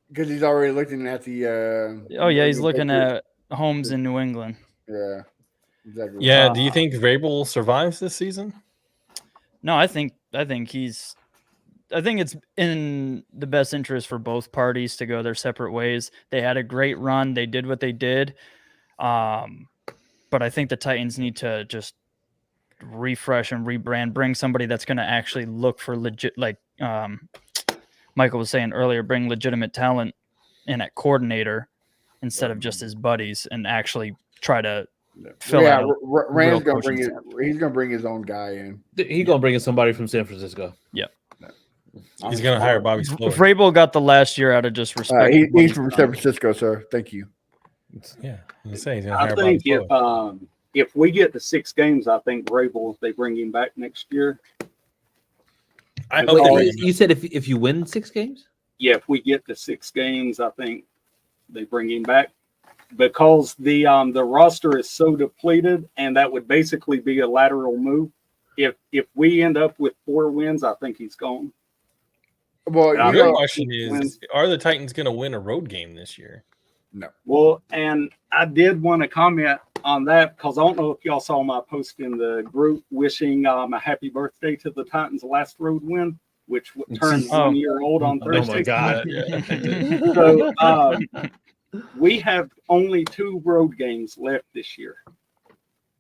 Because he's already looking at the. He's looking at homes in New England. Yeah, exactly. Yeah. Do you think Vrabel survives this season? No, I think it's in the best interest for both parties to go their separate ways. They had a great run. They did what they did. But I think the Titans need to just refresh and rebrand, bring somebody that's going to actually look for legit, like Michael was saying earlier, bring legitimate talent in at coordinator instead of just his buddies, and actually try to fill out. Rand's gonna bring it. He's gonna bring his own guy in. He's gonna bring in somebody from San Francisco. Yep. He's gonna hire Bobby Slowick. Vrabel got the last year out of just respect. He's from San Francisco, sir. Thank you. Yeah, he's gonna I hire think Bobby Slowick. if we get to 6 games, I think Vrabel, if they bring him back next year. You said if you win 6 games? Yeah, if we get to 6 games, I think they bring him back, because the roster is so depleted, and that would basically be a lateral move. If we end up with 4 wins, I think he's gone. Well, the real question is, are the Titans going to win a road game this year? No. Well, and I did want to comment on that, because I don't know if y'all saw my post in the group wishing a happy birthday to the Titans' last road win, which turned 1 year old on Thursday. Oh my God. So we have only 2 road games left this year.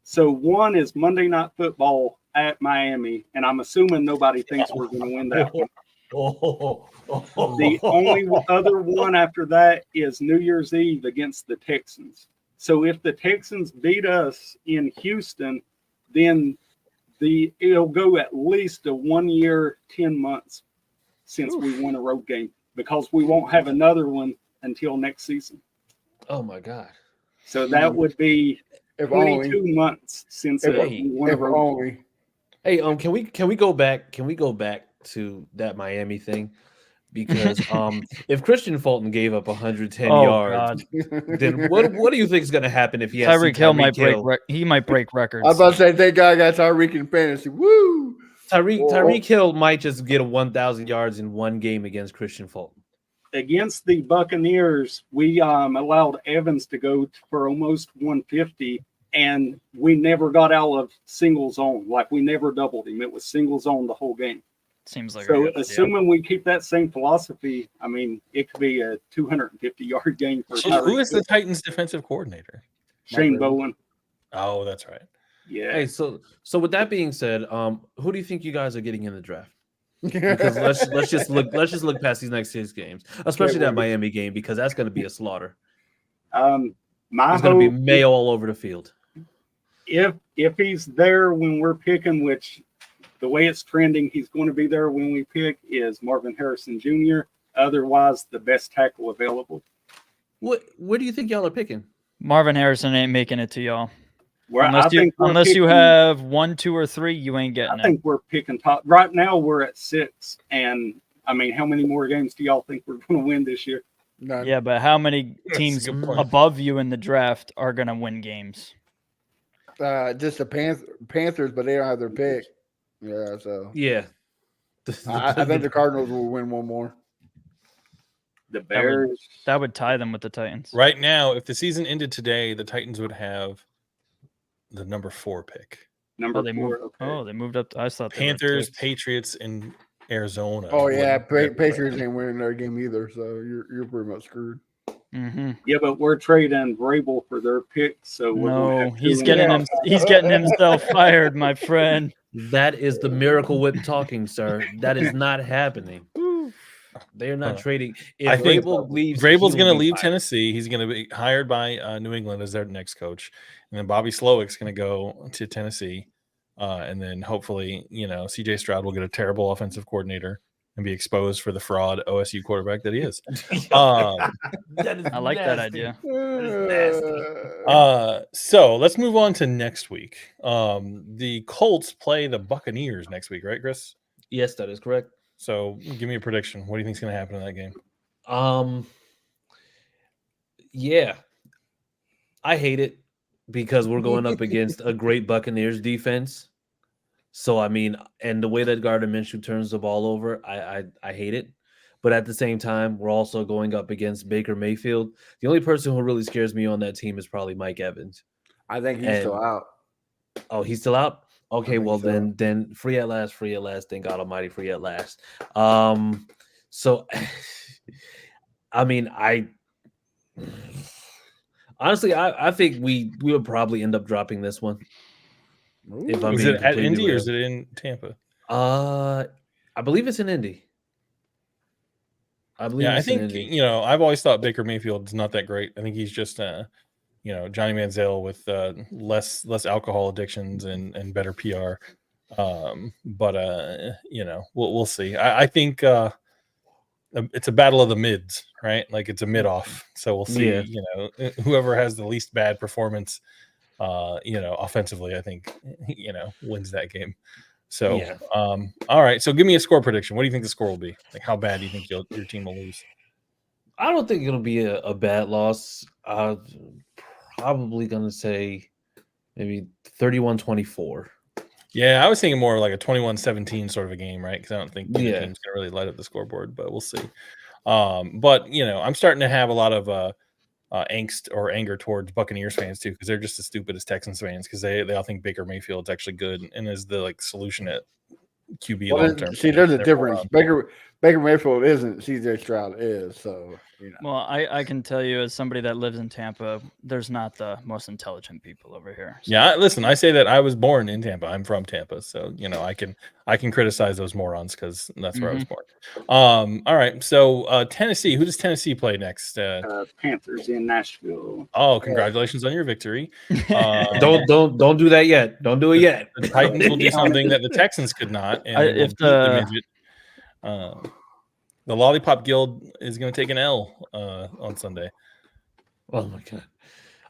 So one is Monday Night Football at Miami, and I'm assuming nobody thinks we're going to win that one. The only other one after that is New Year's Eve against the Texans. So if the Texans beat us in Houston, then it'll go at least a 1 year, 10 months since we won a road game, because we won't have another one until next season. Oh my God. So that would be 22 months since we won a road game. Hey, can we go back? Can we go back to that Miami thing? Because if Christian Fulton gave up 110 yards, then what do you think is going to happen if he has Tyreek Hill might break records. I was about to say, thank God I got Tyreek in fantasy. Woo! Tyreek Hill might just get a 1,000 yards in one game against Christian Fulton. Against the Buccaneers, we allowed Evans to go for almost 150, and we never got out of single zone. Like, we never doubled him. It was single zone the whole game. Seems like so. Assuming we keep that same philosophy, I mean, it could be a 250-yard game for. So who is the Titans' defensive coordinator? Shane Bowen. Oh, that's right. Yeah. Hey, so with that being said, who do you think you guys are getting in the draft? Because let's just look past these next 6 games, especially that Miami game, because that's going to be a slaughter. It's going to be Mayo all over the field. If he's there when we're picking, which the way it's trending, he's going to be there when we pick, is Marvin Harrison Jr. Otherwise, the best tackle available. Where do you think y'all are picking? Marvin Harrison ain't making it to y'all. Unless you have 1, 2, or 3, you ain't getting it. I think we're picking top. Right now, we're at 6. And, I mean, how many more games do y'all think we're going to win this year? None. Yeah, but how many teams above you in the draft are going to win games? Just the Panthers, but they don't have their pick. Yeah, so. Yeah. I think the Cardinals will win one more. The Bears. That would tie them with the Titans. Right now, if the season ended today, the Titans would have the number 4 pick. Number 4. They moved up. I thought Panthers, Patriots, and Arizona. Oh yeah, Patriots ain't winning their game either, so you're pretty much screwed. Mm-hmm. Yeah, but we're trading Vrabel for their pick, so he's getting himself fired, my friend. That is the Miracle Whip talking, sir. That is not happening. They're not trading. If I think Vrabel's going to leave fired. Tennessee. He's going to be hired by New England as their next coach, and then Bobby Slowick's going to go to Tennessee, and then hopefully, C.J. Stroud will get a terrible offensive coordinator and be exposed for the fraud OSU quarterback that he is. I like that idea. So let's move on to next week. The Colts play the Buccaneers next week, right, Chris? Yes, that is correct. So give me a prediction. What do you think is going to happen in that game? Yeah, I hate it because we're going up against a great Buccaneers defense. So, I mean, and the way that Gardner Minshew turns the ball over, I hate it. But at the same time, we're also going up against Baker Mayfield. The only person who really scares me on that team is probably Mike Evans. I think he's still out. Oh, he's still out? Okay, well, so. then free at last. Thank God Almighty, free at last. So, I mean, Honestly, I think we would probably end up dropping this one. If I'm Is being it at completely Indy or real. is it in Tampa? I believe it's in Indy. I believe Yeah, I it's in think Indy. I've always thought Baker Mayfield is not that great. I think he's just Johnny Manziel with less alcohol addictions and better PR. But we'll see. I think it's a battle of the mids, right? Like it's a mid off. So we'll see. Yeah. Whoever has the least bad performance, offensively, I think wins that game. So, Yeah. all right. So give me a score prediction. What do you think the score will be? Like, how bad do you think your team will lose? I don't think it'll be a bad loss. I'm probably gonna say maybe 31-24. Yeah, I was thinking more like a 21-17 sort of a game, right? Because I don't think either Yeah. team's gonna really light up the scoreboard, but we'll see. But I'm starting to have a lot of angst or anger towards Buccaneers fans too, because they're just as stupid as Texans fans because they all think Baker Mayfield's actually good and is the solution at QB long term. See, there's a difference. Baker Mayfield isn't. CJ Stroud is. So Well, I can tell you as somebody that lives in Tampa, there's not the most intelligent people over here. So. Yeah, listen, I say that I was born in Tampa. I'm from Tampa, so I can criticize those morons because that's where I was born. All right, so Tennessee. Who does Tennessee play next? Panthers in Nashville. Oh, congratulations on your victory! Don't do that yet. Don't do it yet. The Titans will do something that the Texans could not, and if the Lollipop Guild is going to take an L on Sunday. Oh my god.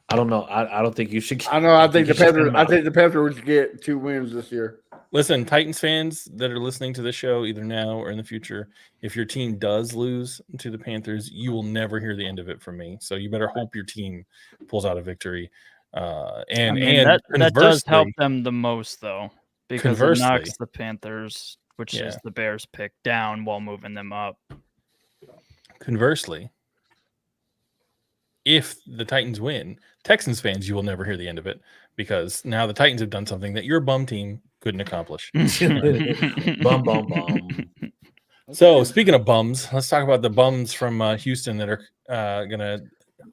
I don't know. I don't think you should. I know. I think the Panthers. I think the Panthers would get 2 wins this year. Listen, Titans fans that are listening to this show, either now or in the future, if your team does lose to the Panthers, you will never hear the end of it from me. So you better hope your team pulls out a victory. That does help them the most, though, because it knocks the Panthers, which is the Bears' pick, down while moving them up. Conversely, if the Titans win, Texans fans, you will never hear the end of it because now the Titans have done something that your bum team couldn't accomplish. Bum. So speaking of bums, let's talk about the bums from Houston that are going to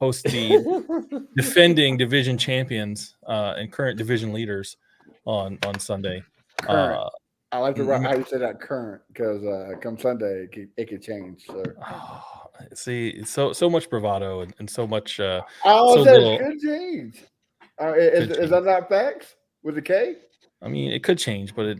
host the defending division champions and current division leaders on Sunday. I like how you say that current because come Sunday it could change. So. See, so much bravado and so much. I said it could change. Is that not facts with the K? I mean, it could change, but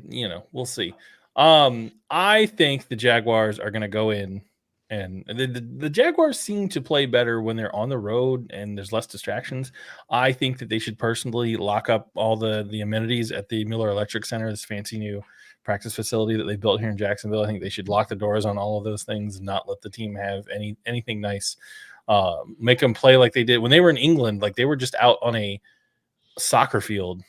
we'll see. I think the Jaguars are going to go in, and the Jaguars seem to play better when they're on the road and there's less distractions. I think that they should personally lock up all the amenities at the Miller Electric Center, this fancy new practice facility that they built here in Jacksonville. I think they should lock the doors on all of those things and not let the team have anything nice. Make them play like they did when they were in England, like they were just out on a soccer field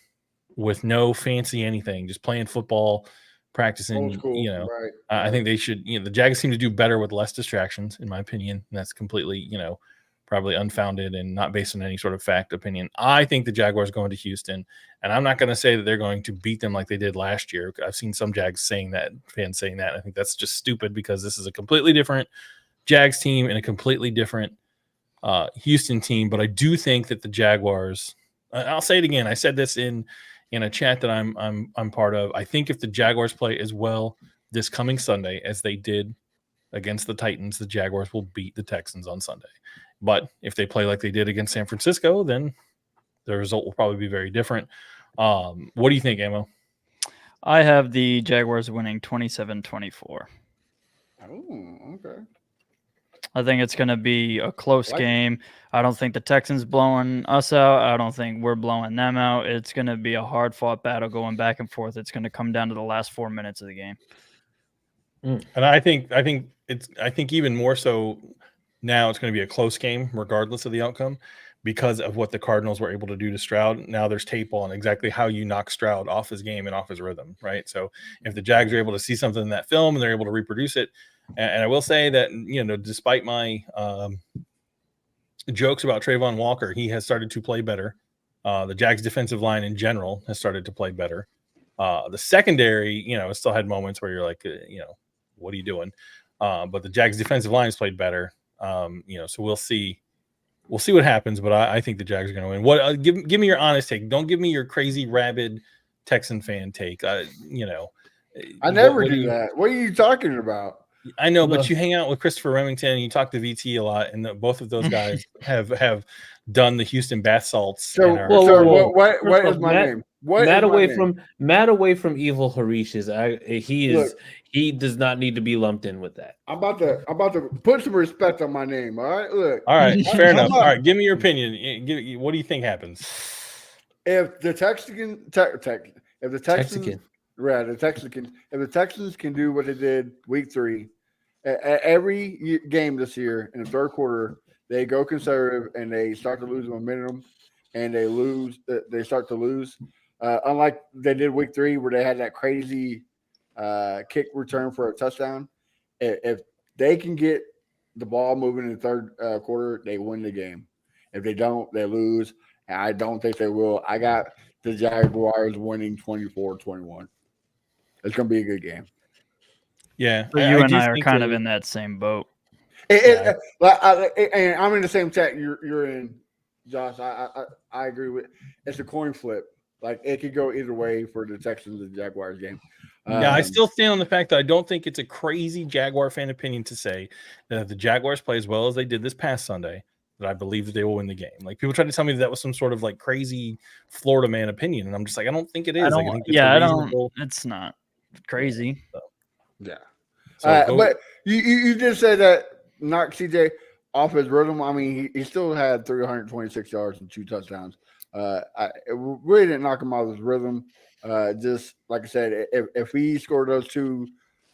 with no fancy anything, just playing football, practicing. Right. I think they should. The Jags seem to do better with less distractions, in my opinion, and that's completely, probably unfounded and not based on any sort of fact opinion. I think the Jaguars going to Houston, and I'm not going to say that they're going to beat them like they did last year. I've seen some Jags fans saying that. I think that's just stupid because this is a completely different Jags team and a completely different Houston team. But I do think that the Jaguars. I'll say it again. I said this in a chat that I'm part of. I think if the Jaguars play as well this coming Sunday as they did against the Titans, the Jaguars will beat the Texans on Sunday. But if they play like they did against San Francisco, then the result will probably be very different. What do you think, Amo? I have the Jaguars winning 27-24. Oh, okay. I think it's going to be a close game. I don't think the Texans blowing us out. I don't think we're blowing them out. It's going to be a hard-fought battle going back and forth. It's going to come down to the last 4 minutes of the game. And I think even more so now it's going to be a close game regardless of the outcome because of what the Cardinals were able to do to Stroud. Now there's tape on exactly how you knock Stroud off his game and off his rhythm, right? So if the Jags are able to see something in that film and they're able to reproduce it, and I will say that, despite my jokes about Trayvon Walker, he has started to play better. The Jags defensive line in general has started to play better. The secondary, still had moments where you're like, what are you doing? But the Jags defensive line has played better. So we'll see we'll see what happens, but I think the Jags are going to win. What? Give me your honest take. Don't give me your crazy rabid Texan fan take. You know, I never do that. What are you talking about? I know, but you hang out with Christopher Remington and you talk to VT a lot, and both of those guys have done the Houston bath salts. So, what is my name? Matt away from Evil Harish he does not need to be lumped in with that. I'm about to put some respect on my name. All right, look. All right, fair enough. All right, give me your opinion. What do you think happens if the Texans can do what they did week 3, every game this year in the third quarter, they go conservative and they start to lose momentum, and they start to lose. Unlike they did week 3, where they had that crazy kick return for a touchdown. If they can get the ball moving in the third quarter, they win the game. If they don't, they lose. And I don't think they will. I got the Jaguars winning 24-21. It's going to be a good game. Yeah. So you and I are kind of in that same boat. And I'm in the same chat you're in, Josh. I agree with. It's a coin flip. Like, it could go either way for the Texans and Jaguars game. I still stand on the fact that I don't think it's a crazy Jaguar fan opinion to say that if the Jaguars play as well as they did this past Sunday, that I believe that they will win the game. Like, people try to tell me that was some sort of like crazy Florida man opinion, and I'm just like, I don't think it is. I think it's not crazy. So. Yeah. But you did say that knocked CJ off his rhythm. I mean, he still had 326 yards and 2 touchdowns. It really didn't knock him out of his rhythm. Just like I said, if he scored those 2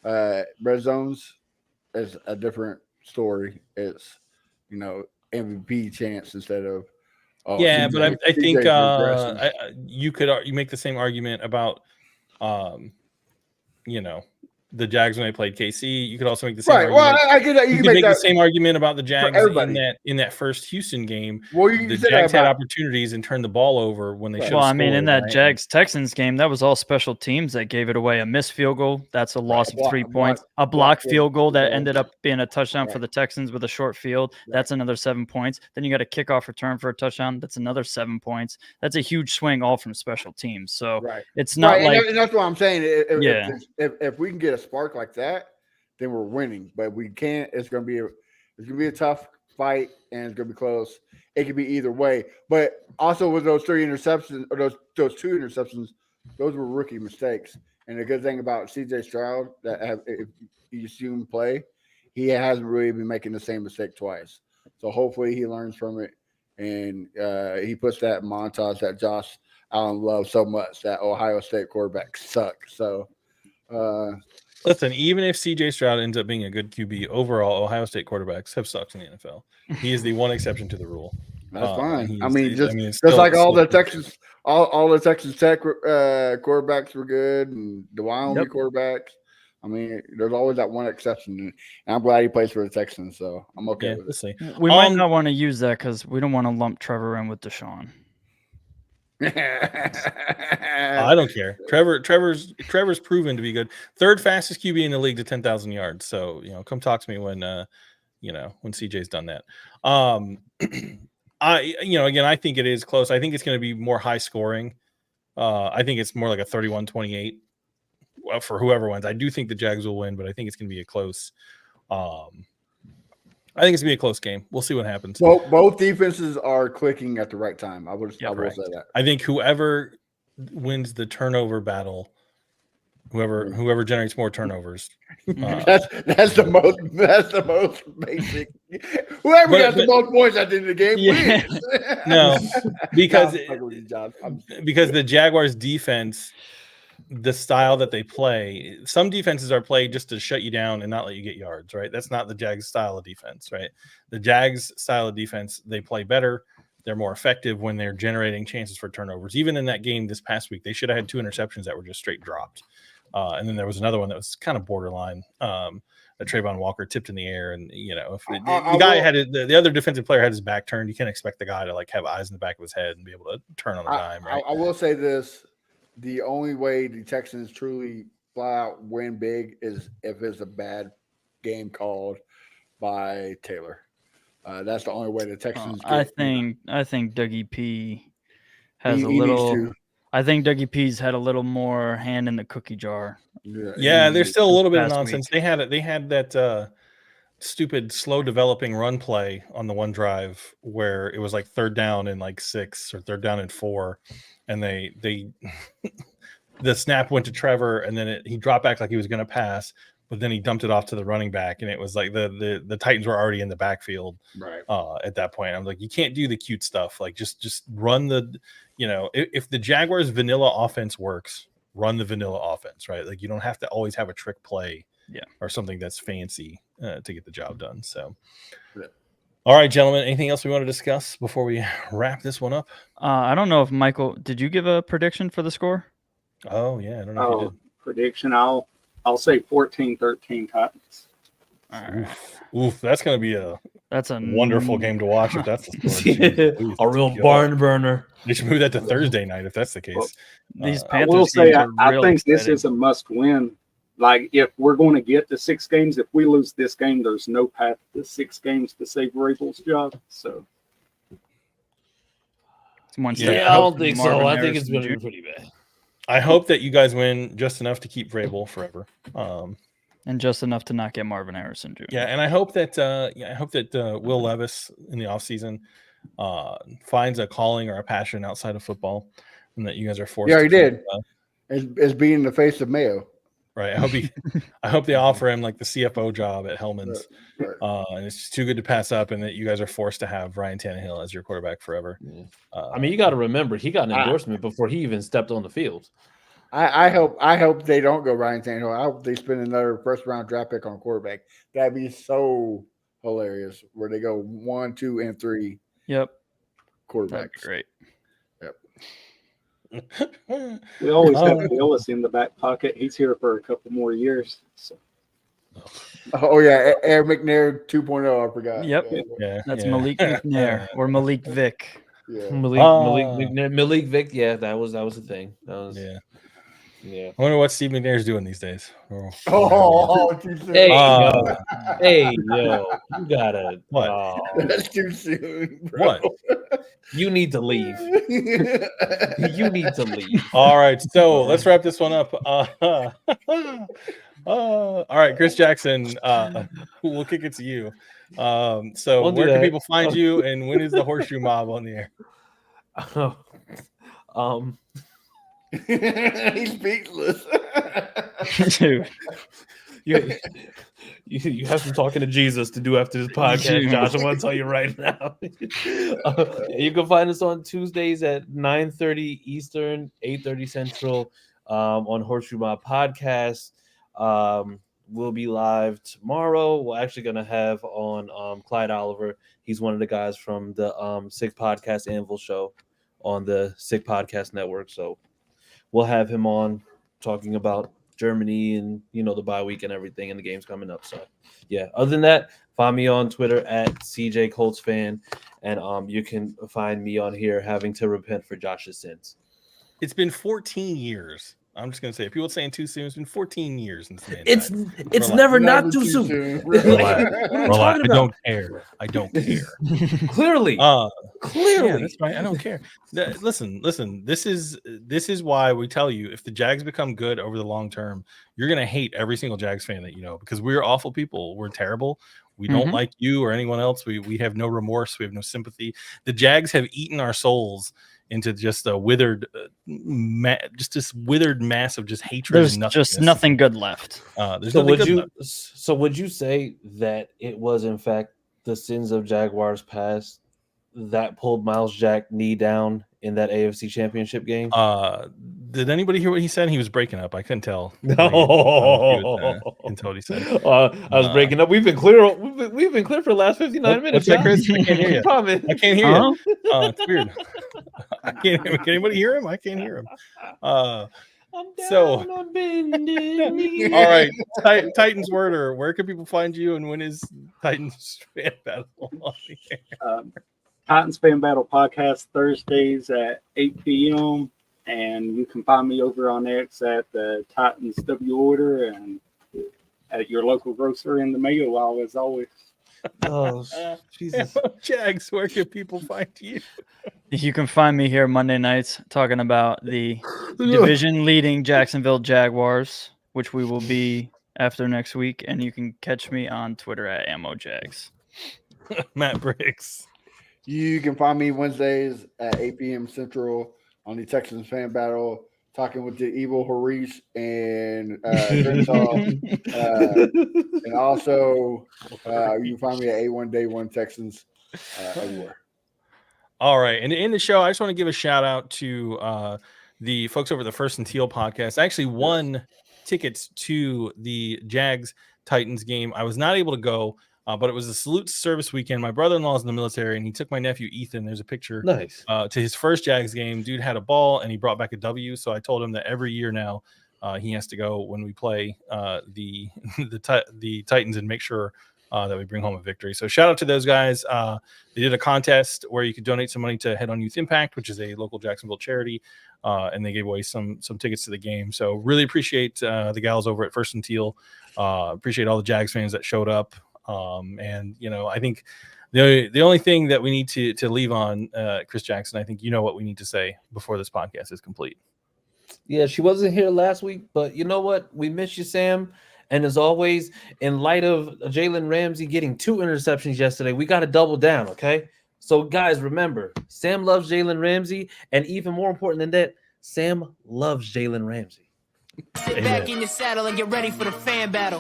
red zones, it's a different story. It's, MVP chance instead of. CJ, but I think you make the same argument about, the Jags when they played KC. You could also make the same argument. Well, I get that. You can make the same argument about the Jags in that first Houston game. Well, the Jags had opportunities and turned the ball over when they should have scored. Well, I mean, in that Jags-Texans game, that was all special teams that gave it away. A missed field goal, that's a loss of 3 points. A blocked field goal that ended up being a touchdown for the Texans with a short field. That's another 7 points. Then you got a kickoff return for a touchdown. That's another 7 points. That's a huge swing all from special teams. So it's not like – and that's what I'm saying. If we can get a spark like that, then we're winning. But we can't. It's gonna be a tough fight, and it's gonna be close. It could be either way. But also with those 3 interceptions, or those 2 interceptions, those were rookie mistakes. And the good thing about CJ Stroud, if you see him play, he hasn't really been making the same mistake twice. So hopefully he learns from it, and he puts that montage that Josh Allen loves so much, that Ohio State quarterback suck. So. Listen, even if CJ Stroud ends up being a good QB, overall, Ohio State quarterbacks have sucked in the NFL. He is the one exception to the rule. That's fine. Just like all the Texas Tech quarterbacks were good, and the Wyoming quarterbacks. I mean, there's always that one exception, and I'm glad he plays for the Texans, so I'm okay with it. See. We might not want to use that because we don't want to lump Trevor in with Deshaun. I don't care. Trevor's proven to be good. 3rd fastest QB in the league to 10,000 yards. So, come talk to me when CJ's done that. I think it is close. I think it's going to be more high scoring. I think it's more like a 31-28 for whoever wins. I do think the Jags will win, but I think it's going to be a close. I think it's gonna be a close game. We'll see what happens. Well, both defenses are clicking at the right time. I will say that. I think whoever wins the turnover battle, whoever generates more turnovers, that's the most basic. Whoever got the most points at the end of the game wins. No, because the Jaguars' defense, the style that they play, some defenses are played just to shut you down and not let you get yards, right? That's not the Jags style of defense, right? The Jags style of defense, they play better. They're more effective when they're generating chances for turnovers. Even in that game this past week, they should have had 2 interceptions that were just straight dropped. And then there was another one that was kind of borderline. That Trayvon Walker tipped in the air, and if the other defensive player had his back turned, you can't expect the guy to like have eyes in the back of his head and be able to turn on a dime, right? I will say this. The only way the Texans truly fly out win big is if it's a bad game called by Taylor. That's the only way the Texans. I think Dougie P has He a needs little. to. I think Dougie P's had a little more hand in the cookie jar. Yeah, there's still a little bit of past nonsense. week. They had that stupid slow developing run play on the one drive where it was like 3rd down and like 6 or 3rd down and 4, and they the snap went to Trevor, and then he dropped back like he was going to pass, but then he dumped it off to the running back, and it was like the Titans were already in the backfield Right. at that point. I'm like, you can't do the cute stuff. Like just run the, if the Jaguars vanilla offense works, run the vanilla offense, right? Like you don't have to always have a trick play, or something that's fancy to get the job done. So, all right, gentlemen, anything else we want to discuss before we wrap this one up? I don't know if Michael, did you give a prediction for the score? Oh yeah, I don't know if you did. Prediction. I'll say 14-13 Titans. Oof, that's going to be a wonderful game to watch if that's the score. Jeez, a real barn burner. They should move that to Thursday night if that's the case. Well, These I Panthers will say, games are I real think this exciting. is a must-win. Like, if we're going to get to 6 games, if we lose this game, there's no path to 6 games to save Rabel's job. So, It's one step Yeah, I closer don't to think so. Marvin I think it's Harrison going to Jr. be pretty bad. I hope that you guys win just enough to keep Vrabel forever. And just enough to not get Marvin Harrison Jr. Yeah, and I hope that Will Levis in the offseason finds a calling or a passion outside of football, and that you guys are forced. Yeah, he to did. As being the face of Mayo. Right. I hope they offer him like the CFO job at Hellman's, Right. and it's just too good to pass up, and that you guys are forced to have Ryan Tannehill as your quarterback forever. Yeah. I mean, you got to remember he got an endorsement before he even stepped on the field. I hope they don't go Ryan Tannehill. I hope they spend another 1st-round draft pick on quarterback. That'd be so hilarious. Where they go 1, 2, and 3 Yep. quarterbacks. That'd be great. we always have Willis in the back pocket. He's here for a couple more years. So. Oh yeah, Air McNair 2.0. I forgot. Yep. Yeah, That's yeah. Malik McNair or Malik Vick. Yeah. Malik Vick, yeah, that was the thing. That was I wonder what Steve McNair's doing these days. Oh, too soon. Hey, yo, you gotta. What? That's too soon, bro. What? You need to leave. You need to leave. All right, so let's wrap this one up. All right, Chris Jackson, we'll kick it to you. So We'll do where can that. people find you, and when is the Horseshoe Mob on the air? He's speechless. Dude. You have some talking to Jesus to do after this podcast, Josh. I want to tell you right now. You can find us on Tuesdays at 9:30 Eastern, 8:30 Central on Horseshoe Mob Podcast. We'll be live tomorrow. We're actually going to have on Clyde Oliver. He's one of the guys from the Sick Podcast Anvil show on the Sick Podcast Network. So we'll have him on talking about Germany and, the bye week and everything and the games coming up. So, yeah, other than that, find me on Twitter at CJ Colts fan. And you can find me on here having to repent for Josh's sins. It's been 14 years. I'm just gonna say, people saying too soon. It's been 14 years since the It's never not too soon. I don't care. I don't care. Clearly. Clearly. Yeah, that's right. I don't care. Listen. This is why we tell you, if the Jags become good over the long term, you're gonna hate every single Jags fan that you know, because we're awful people. We're terrible. We don't like you or anyone else. We have no remorse. We have no sympathy. The Jags have eaten our souls into just a withered, this withered mass of just hatred. There's and just nothing good left. So would you say that it was in fact the sins of Jaguars past that pulled Miles Jack knee down in that AFC Championship game? Did anybody hear what he said? He was breaking up. I couldn't tell. No. Until what he said. I was breaking up. We've been clear. We've been clear for the last 59 minutes. What's that, Chris? I can't hear you. I can't hear you. Uh-huh. It's weird. I can't. Can anybody hear him? I can't hear him. I'm down on bended knee. All right, Titans Worder. Where can people find you, and when is Titans Fan Battle on the air? Titans Fan Battle Podcast Thursdays at 8 p.m. And you can find me over on X at the Titans W Order and at your local grocer in the Mayo aisle, as always. Oh, Jesus. Jags, where can people find you? You can find me here Monday nights talking about the division leading Jacksonville Jaguars, which we will be after next week. And you can catch me on Twitter at AmmoJags. Matt Briggs. You can find me Wednesdays at 8 p.m. Central on the Texans Fan Battle, talking with the evil Harish and Grimsaw. And also, you can find me at A1 Day 1 Texans everywhere. All right. And in the show, I just want to give a shout out to the folks over the First and Teal podcast. I actually won tickets to the Jags Titans game. I was not able to go, but it was a salute to service weekend. My brother-in-law is in the military, and he took my nephew Ethan. There's a picture Nice. to his first Jags game. Dude had a ball, and he brought back a W. So I told him that every year now he has to go when we play the Titans and make sure that we bring home a victory. So shout out to those guys. They did a contest where you could donate some money to Head On Youth Impact, which is a local Jacksonville charity, and they gave away some tickets to the game. So really appreciate the gals over at First and Teal. Appreciate all the Jags fans that showed up. And I think the only thing that we need to leave on Chris Jackson, I think you know what we need to say before this podcast is complete. Yeah, she wasn't here last week, but you know what? We miss you, Sam. And as always, in light of Jalen Ramsey getting 2 interceptions yesterday, we got to double down, okay? So, guys, remember, Sam loves Jalen Ramsey, and even more important than that, Sam loves Jalen Ramsey. Sit back in your saddle and get ready for the fan battle.